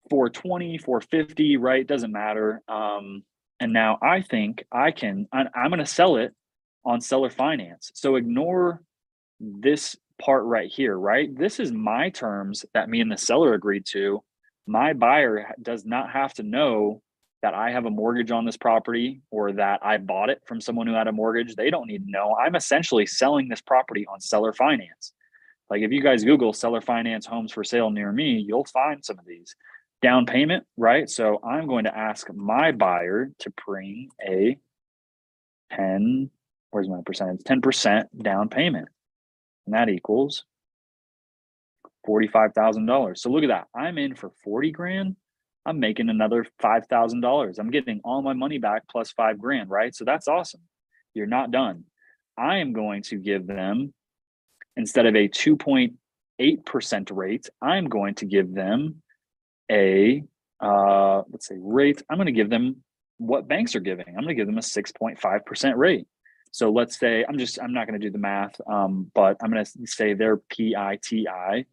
A: 420, 450, right? Doesn't matter. And now I think I'm going to sell it on seller finance. So ignore this part right here, right? This is my terms that me and the seller agreed to. My buyer does not have to know that I have a mortgage on this property or that I bought it from someone who had a mortgage. They don't need to know. I'm essentially selling this property on seller finance. Like if you guys Google seller finance homes for sale near me, you'll find some of these. Down payment, right? So I'm going to ask my buyer to bring a 10, where's my percentage? 10% down payment. And that equals $45,000. So look at that. I'm in for 40 grand. I'm making another $5,000. I'm getting all my money back plus 5 grand, right? So that's awesome. You're not done. I am going to give them, instead of a 2.8% rate, I'm going to give them a let's say rate. I'm going to give them what banks are giving. I'm going to give them a 6.5% rate. So let's say I'm not going to do the math, but I'm going to say their PITI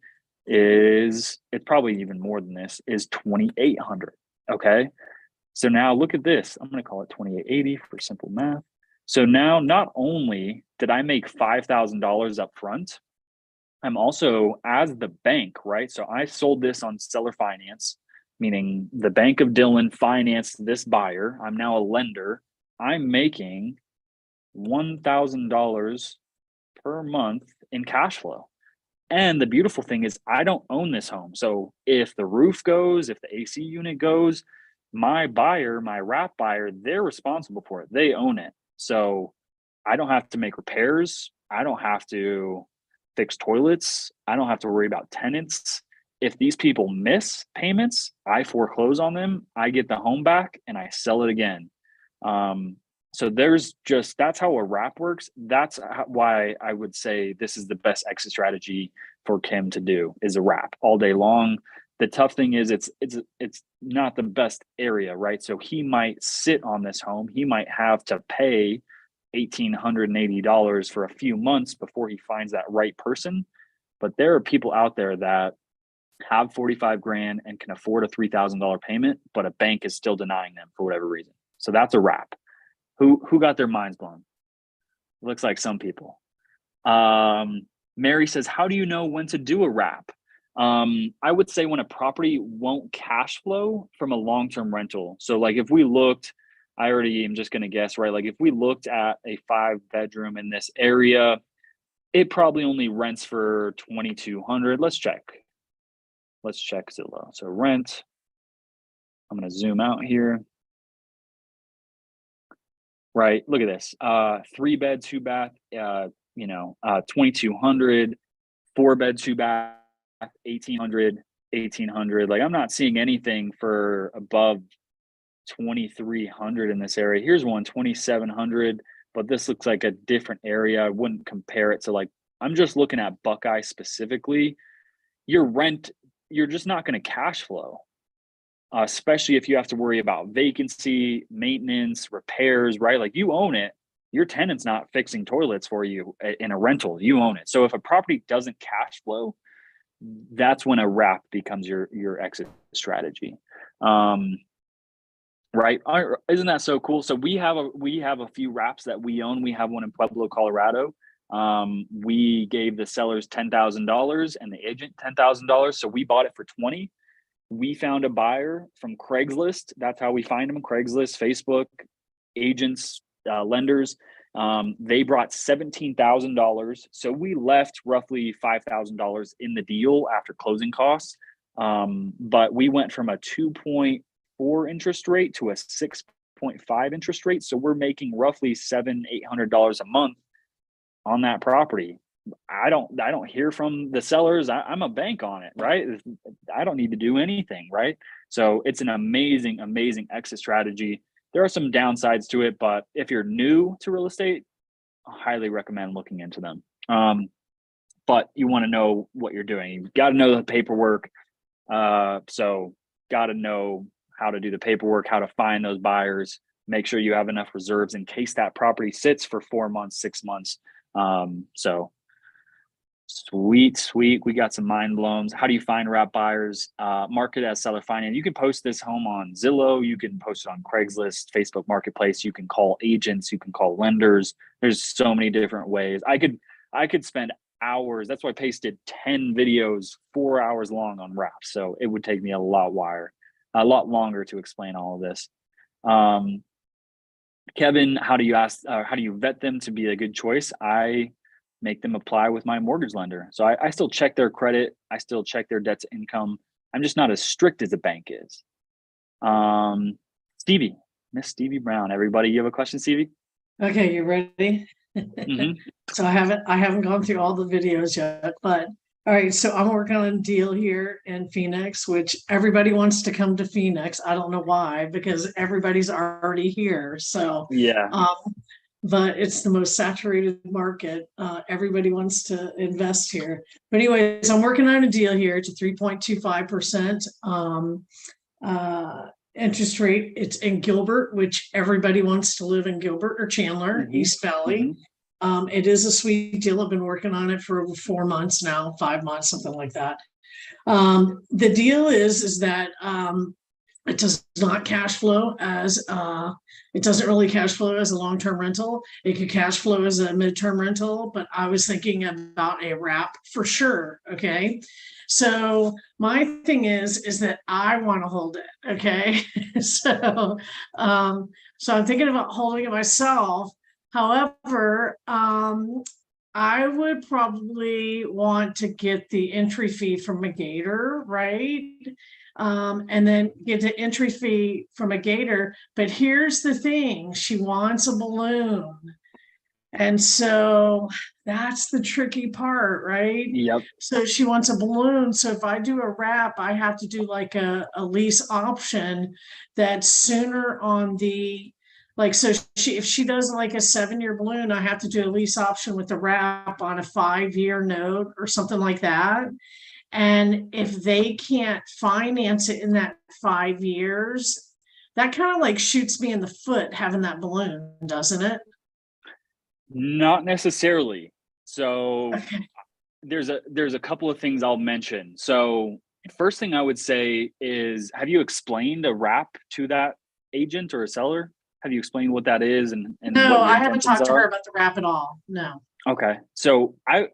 A: is, it's probably even more than this, is 2,800. Okay. So now look at this. I'm going to call it 2,880 for simple math. So now not only did I make $5,000 up front, I'm also, as the bank, right? So I sold this on seller finance, meaning the Bank of Dillon financed this buyer. I'm now a lender. I'm making $1,000 per month in cash flow. And the beautiful thing is I don't own this home. So if the roof goes, if the AC unit goes, my buyer, my wrap buyer, they're responsible for it. They own it. So I don't have to make repairs. I don't have to fix toilets. I don't have to worry about tenants. If these people miss payments, I foreclose on them, I get the home back and I sell it again. So that's how a wrap works. That's why I would say this is the best exit strategy for Kim to do, is a wrap all day long. The tough thing is it's not the best area, right? So he might sit on this home. He might have to pay $1,880 for a few months before he finds that right person. But there are people out there that have 45 grand and can afford a $3,000 payment, but a bank is still denying them for whatever reason. So that's a wrap. Who got their minds blown? Looks like some people. Mary says, how do you know when to do a wrap? I would say when a property won't cash flow from a long-term rental. So like if we looked, I already am just going to guess, right? Like if we looked at a 5-bedroom in this area, it probably only rents for $2,200. Let's check Zillow. So rent, I'm going to zoom out here. Right, look at this, 3-bed, 2-bath, 2,200, 4-bed, 2-bath, 1,800, 1,800. Like I'm not seeing anything for above 2,300 in this area. Here's one 2,700, but this looks like a different area. I wouldn't compare it to like, I'm just looking at Buckeye specifically. Your rent, you're just not going to cash flow, especially if you have to worry about vacancy, maintenance, repairs, right? Like you own it. Your tenant's not fixing toilets for you in a rental. You own it. So if a property doesn't cash flow, that's when a wrap becomes your exit strategy. Right? Isn't that so cool? So we have a few wraps that we own. We have one in Pueblo, Colorado. We gave the sellers $10,000 and the agent $10,000. So we bought it for 20. We found a buyer from Craigslist. That's how we find them. Craigslist, Facebook, agents, lenders. They brought $17,000. So we left roughly $5,000 in the deal after closing costs. But we went from a 2.4 interest rate to a 6.5 interest rate. So we're making roughly $700-800 a month on that property. I don't hear from the sellers. I'm a bank on it, right? I don't need to do anything, right? So it's an amazing exit strategy. There are some downsides to it, but if you're new to real estate, I highly recommend looking into them. But you want to know what you're doing. You've got to know the paperwork. So got to know how to do the paperwork, how to find those buyers, make sure you have enough reserves in case that property sits for 4 months, 6 months. So sweet. We got some mind blowns. How do you find wrap buyers? Market as seller finance. You can post this home on Zillow. You can post it on Craigslist, Facebook Marketplace. You can call agents. You can call lenders. There's so many different ways. I could spend hours. That's why I pasted 10 videos, 4 hours long on wraps. So it would take me a lot longer to explain all of this. Kevin, how do you vet them to be a good choice? I make them apply with my mortgage lender. So I still check their credit. I still check their debt to income. I'm just not as strict as a bank is. Miss Stevie Brown, everybody, you have a question, Stevie?
L: Okay, you ready?
A: Mm-hmm.
L: So I haven't gone through all the videos yet, but all right, so I'm working on a deal here in Phoenix, which everybody wants to come to Phoenix. I don't know why, because everybody's already here. So
A: yeah,
L: but it's the most saturated market. Everybody wants to invest here. But anyways, I'm working on a deal here to 3.25% interest rate. It's in Gilbert, which everybody wants to live in Gilbert or Chandler, East Valley. It is a sweet deal. I've been working on it for over 4 months now, 5 months, something like that. The deal is that it does not cash flow as it doesn't really cash flow as a long-term rental. It could cash flow as a midterm rental, but I was thinking about a wrap for sure. Okay. So my thing is that I want to hold it. Okay. So I'm thinking about holding it myself. However, I would probably want to get the entry fee from a Gator, right? And then get the entry fee from a Gator. But here's the thing, she wants a balloon. And so that's the tricky part, right?
A: Yep.
L: So she wants a balloon. So if I do a wrap, I have to do like a lease option that's sooner on the, like, so if she does like a 7-year balloon, I have to do a lease option with the wrap on a 5-year note or something like that. And if they can't finance it in that 5 years, that kind of like shoots me in the foot having that balloon, doesn't it?
A: Not necessarily. So
L: Okay.
A: there's a couple of things I'll mention. So first thing I would say is, have you explained a wrap to that agent or a seller? Have you explained what that is and
L: No,
A: what your
L: I haven't talked to her
A: are?
L: about the wrap at all. No.
A: Okay. So I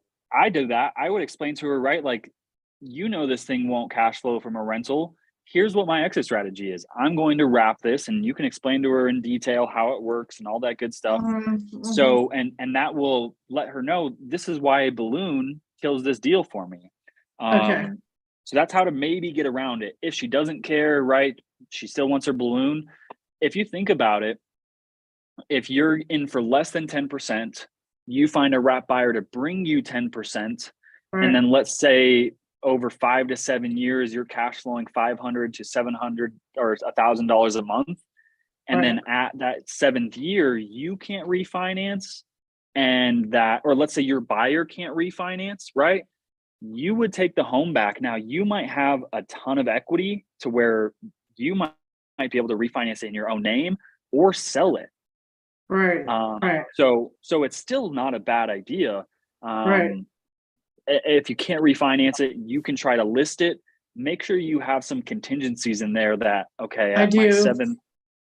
A: do that. I would explain to her, right? Like, this thing won't cash flow from a rental. Here's what my exit strategy is. I'm going to wrap this, and you can explain to her in detail how it works and all that good stuff. So, and that will let her know this is why a balloon kills this deal for me.
L: Okay.
A: So that's how to maybe get around it. If she doesn't care, right? She still wants her balloon. If you think about it, if you're in for less than 10%, you find a wrap buyer to bring you 10%.
L: Right.
A: And then let's say over 5 to 7 years, you're cash flowing $500 to $700 or $1,000 a month. And then at that 7th year, you can't refinance, and that, or let's say your buyer can't refinance, right? You would take the home back. Now you might have a ton of equity to where you might be able to refinance it in your own name or sell it.
L: Right.
A: So it's still not a bad idea.
L: Right.
A: If you can't refinance it, you can try to list it. Make sure you have some contingencies in there that, okay,
L: I
A: at my
L: do.
A: 7th,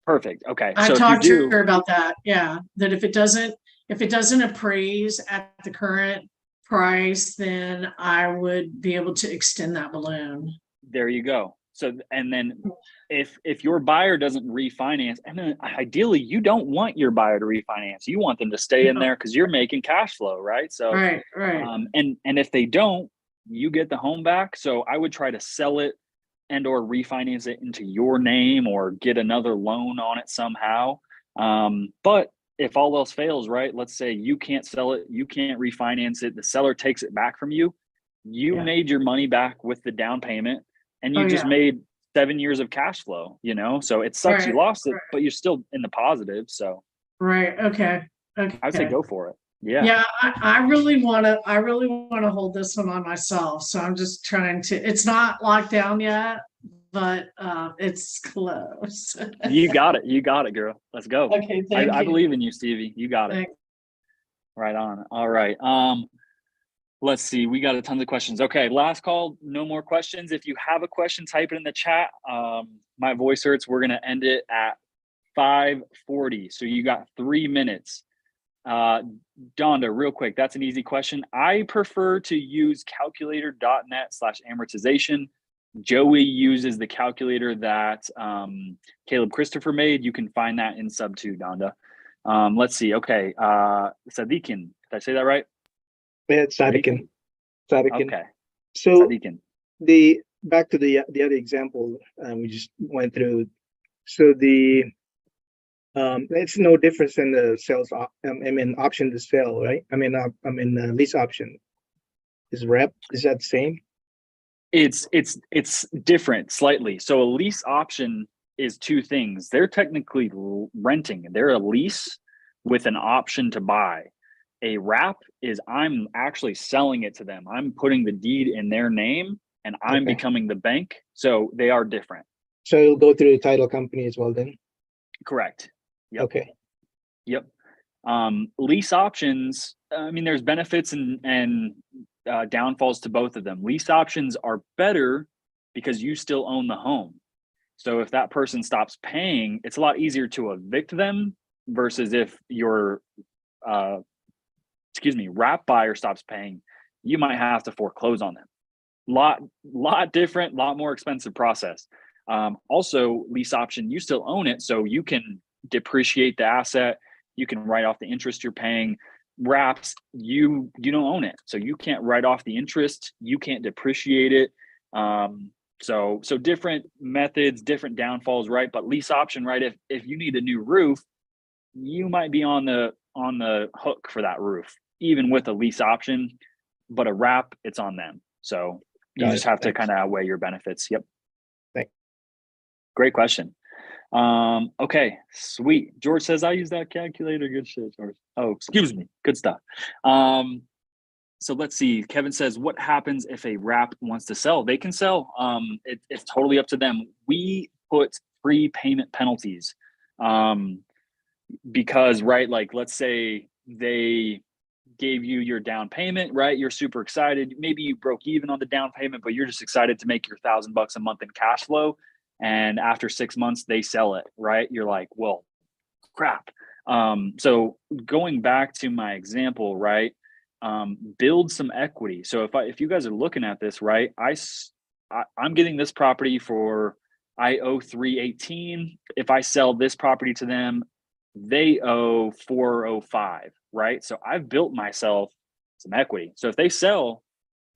A: perfect. Okay.
L: I
A: So
L: talked
A: if you
L: to
A: do,
L: her about that. Yeah. That if it doesn't appraise at the current price, then I would be able to extend that balloon.
A: there you go. So, and then if your buyer doesn't refinance, and then ideally you don't want your buyer to refinance, you want them to stay in there because you're making cash flow, right? So,
L: Right.
A: and if they don't, you get the home back. So I would try to sell it and or refinance it into your name or get another loan on it somehow. But if all else fails, right? Let's say you can't sell it, you can't refinance it, the seller takes it back from you. You made your money back with the down payment, and you just made 7 years of cash flow, you know? So it sucks you lost it, but you're still in the positive. So
L: Okay.
A: I would say go for it. Yeah.
L: Yeah, I really want to hold this one on myself. So I'm just trying to, it's not locked down yet, but it's close.
A: You got it. You got it, girl. Let's go.
L: Okay, thank
A: I
L: you.
A: believe in you, Stevie. You got it.
L: Thanks.
A: Right on. All right. Let's see. We got a tons of questions. Okay, last call. No more questions. If you have a question, type it in the chat. My voice hurts. We're gonna end it at 5:40. So you got 3 minutes. Donda, real quick. That's an easy question. I prefer to use calculator.net/amortization. Joey uses the calculator that Caleb Christopher made. You can find that in sub 2, Donda. Let's see. Okay. Sadikin. Did I say that right?
K: Yeah, it's Sadikin.
A: Okay.
K: So
A: Sadikin.
K: back to the other example we just went through. So it's no difference in the sales. Option to sell, right? Lease option. Is that the same?
A: It's different slightly. So a lease option is 2 things. They're technically renting. They're a lease with an option to buy. A wrap is I'm actually selling it to them. I'm putting the deed in their name and I'm becoming the bank. So they are different.
K: So it'll go through the title company as well then?
A: Correct. Yep.
K: Okay.
A: Yep. Lease options, there's benefits and downfalls to both of them. Lease options are better because you still own the home. So if that person stops paying, it's a lot easier to evict them versus if your wrap buyer stops paying, you might have to foreclose on them. Lot different, lot more expensive process. Also, lease option, you still own it, so you can depreciate the asset, you can write off the interest you're paying. Wraps, you don't own it, so you can't write off the interest, you can't depreciate it. So different methods, different downfalls, right? But lease option, right? If you need a new roof, you might be on the hook for that roof, even with a lease option. But a wrap, it's on them. So you just have to kind of weigh your benefits. Yep.
K: Thanks.
A: Great question. Okay, sweet. George says I use that calculator. Good shit, George. Oh, excuse me. Good stuff. So let's see. Kevin says, what happens if a wrap wants to sell? They can sell. It's totally up to them. We put prepayment penalties because, right, like let's say they gave you your down payment, right? You're super excited. Maybe you broke even on the down payment, but you're just excited to make your $1,000 a month in cash flow. And after 6 months, they sell it, right? You're like, well, crap. So going back to my example, right? Build some equity. So if you guys are looking at this, right? I'm getting this property for, I owe $318. If I sell this property to them, they owe $405, right? So I've built myself some equity. So if they sell,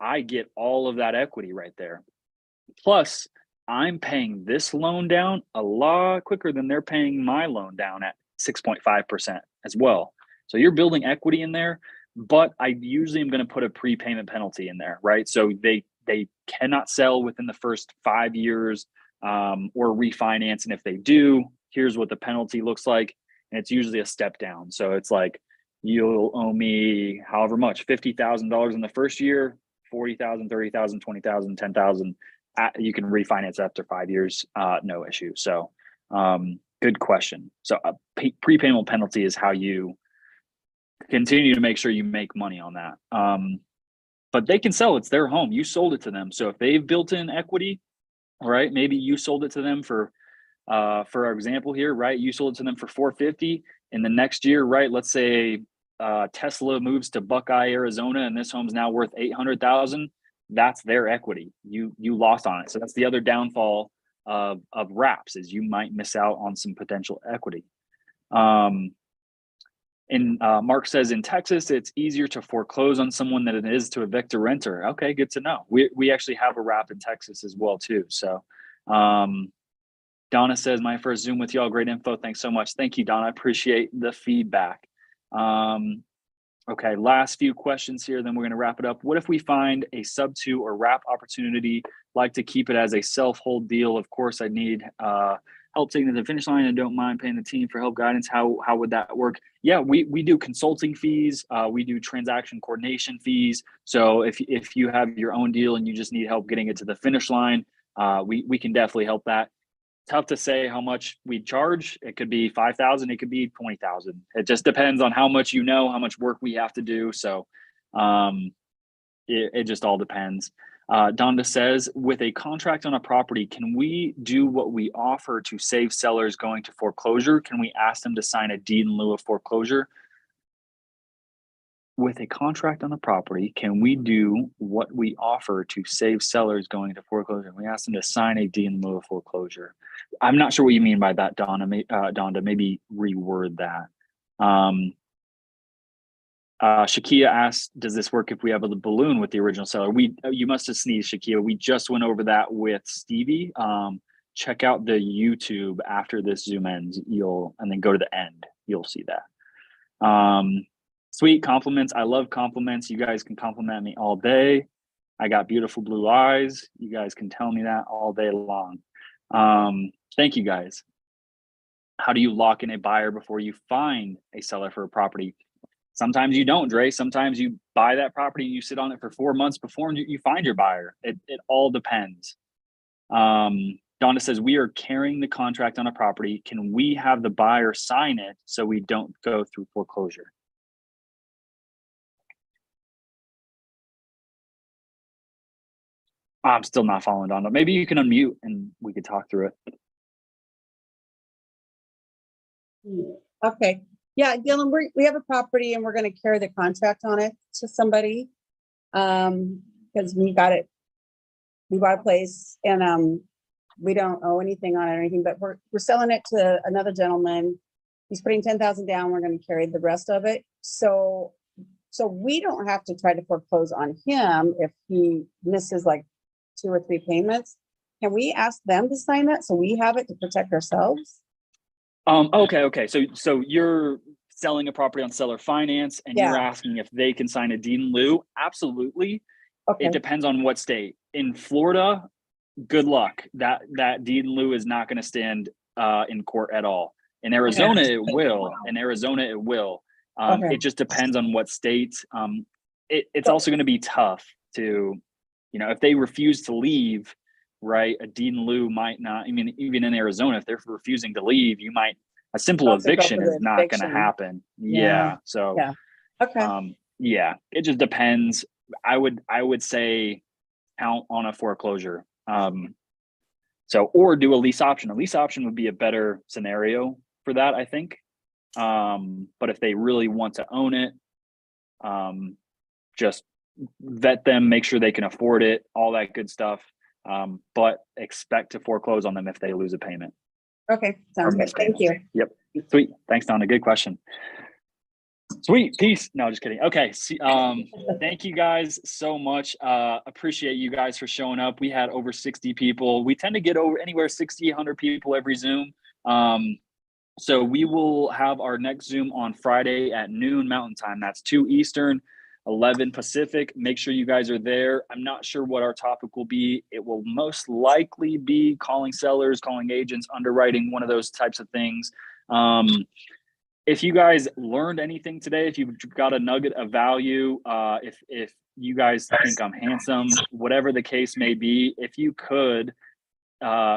A: I get all of that equity right there. Plus, I'm paying this loan down a lot quicker than they're paying my loan down at 6.5% as well. So you're building equity in there, but I usually am going to put a prepayment penalty in there, right? So they cannot sell within the first 5 years, or refinance. And if they do, here's what the penalty looks like. And it's usually a step down. So it's like, you'll owe me however much, $50,000 in the first year, 40,000, 30,000, 20,000, 10,000. You can refinance after 5 years, no issue. So good question. So a prepayment penalty is how you continue to make sure you make money on that. But they can sell, it's their home. You sold it to them. So if they've built in equity, right, maybe you sold it to them for our example here, right, you sold it to them for 450. In the next year, right, let's say Tesla moves to Buckeye, Arizona, and this home's now worth 800,000. That's their equity. You lost on it. So that's the other downfall of wraps, is you might miss out on some potential equity. And Mark says in Texas, it's easier to foreclose on someone than it is to evict a renter. Okay, good to know. We actually have a wrap in Texas as well too. So Donna says, my first Zoom with y'all, great info. Thanks so much. Thank you, Donna. I appreciate the feedback. Okay, last few questions here, then we're going to wrap it up. What if we find a sub 2 or wrap opportunity, like to keep it as a self-hold deal? Of course, I need help taking it to the finish line and don't mind paying the team for help guidance. How would that work? Yeah, we do consulting fees. We do transaction coordination fees. So if you have your own deal and you just need help getting it to the finish line, we can definitely help that. Tough to say how much we charge. It could be 5,000, it could be 20,000. It just depends on how much how much work we have to do. So it just all depends. Donda says, with a contract on a property, can we do what we offer to save sellers going to foreclosure? Can we ask them to sign a deed in lieu of foreclosure? With a contract on a property, can we do what we offer to save sellers going to foreclosure? We ask them to sign a deed in lieu of foreclosure. I'm not sure what you mean by that, Donda. Maybe reword that. Shakia asked, does this work if we have a balloon with the original seller? You must have sneezed, Shakia. We just went over that with Stevie. Check out the YouTube after this Zoom ends, and then go to the end. You'll see that. Sweet compliments. I love compliments. You guys can compliment me all day. I got beautiful blue eyes. You guys can tell me that all day long. Thank you guys. How do you lock in a buyer before you find a seller for a property? Sometimes you don't, Dre. Sometimes you buy that property and you sit on it for 4 months before you find your buyer. It all depends. Donna says, we are carrying the contract on a property. Can we have the buyer sign it so we don't go through foreclosure? I'm still not following Donna. Maybe you can unmute and we could talk through it.
C: Okay. Yeah, Dylan, we have a property and we're going to carry the contract on it to somebody because we bought a place and we don't owe anything on it or anything, but we're selling it to another gentleman. He's putting 10,000 down. We're going to carry the rest of it. So we don't have to try to foreclose on him if he misses like 2 or 3 payments. Can we ask them to sign that so we have it to protect ourselves?
A: Okay. So you're selling a property on seller finance and you're asking if they can sign a deed in lieu? Absolutely. Okay. It depends on what state. In Florida, good luck. That deed in lieu is not going to stand in court at all. In Arizona, it will. It just depends on what state. It's also going to be tough to, if they refuse to leave, right, a deed in lieu might not, even in Arizona, if they're refusing to leave, a simple eviction is not going to happen. Yeah. So, okay. It just depends. I would say count on a foreclosure. Or do a lease option. A lease option would be a better scenario for that, I think. But if they really want to own it, just vet them, make sure they can afford it, all that good stuff. But expect to foreclose on them if they lose a payment.
C: Okay, sounds good. Thank you.
A: Yep. Sweet. Thanks, Donna. Good question. Sweet. Peace. No, just kidding. Okay. Thank you guys so much. Appreciate you guys for showing up. We had over 60 people. We tend to get over anywhere 60, 100 people every Zoom. So we will have our next Zoom on Friday at noon Mountain Time. That's 2 Eastern. 11 Pacific. Make sure you guys are there. I'm not sure what our topic will be. It will most likely be calling sellers, calling agents, underwriting, one of those types of things. If you guys learned anything today, if you've got a nugget of value, if you guys think I'm handsome, whatever the case may be, if you could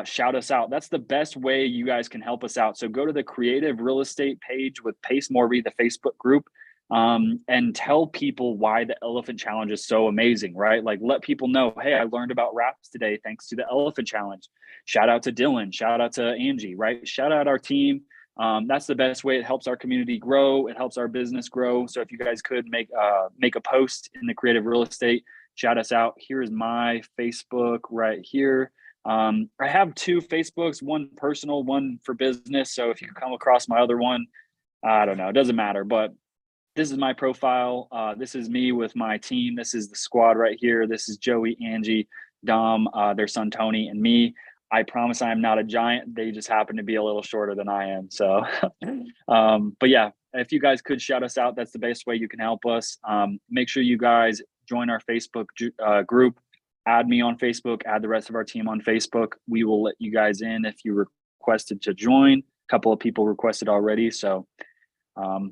A: shout us out. That's the best way you guys can help us out. So go to the Creative Real Estate page with Pace Morby, the Facebook group, and tell people why the Elephant Challenge is so amazing, right? Like, let people know, hey, I learned about wraps today thanks to the Elephant Challenge. Shout out to Dylan, shout out to Angie, right? Shout out our team. That's the best way. It helps our community grow. It helps our business grow. So if you guys could make a post in the Creative Real Estate, shout us out. Here's my Facebook right here. I have 2 Facebooks, one personal, one for business. So if you come across my other one, I don't know, it doesn't matter, but this is my profile. This is me with my team. This is the squad right here. This is Joey, Angie, Dom, their son, Tony, and me. I promise I am not a giant. They just happen to be a little shorter than I am. So, but yeah, if you guys could shout us out, that's the best way you can help us. Make sure you guys join our Facebook group. Add me on Facebook, add the rest of our team on Facebook. We will let you guys in if you requested to join. A couple of people requested already. So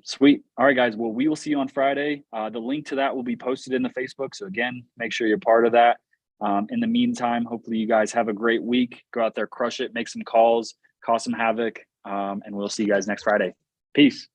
A: sweet. All right, guys. Well, we will see you on Friday. The link to that will be posted in the Facebook. So again, make sure you're part of that. In the meantime, hopefully you guys have a great week. Go out there, crush it, make some calls, cause some havoc. And we'll see you guys next Friday. Peace.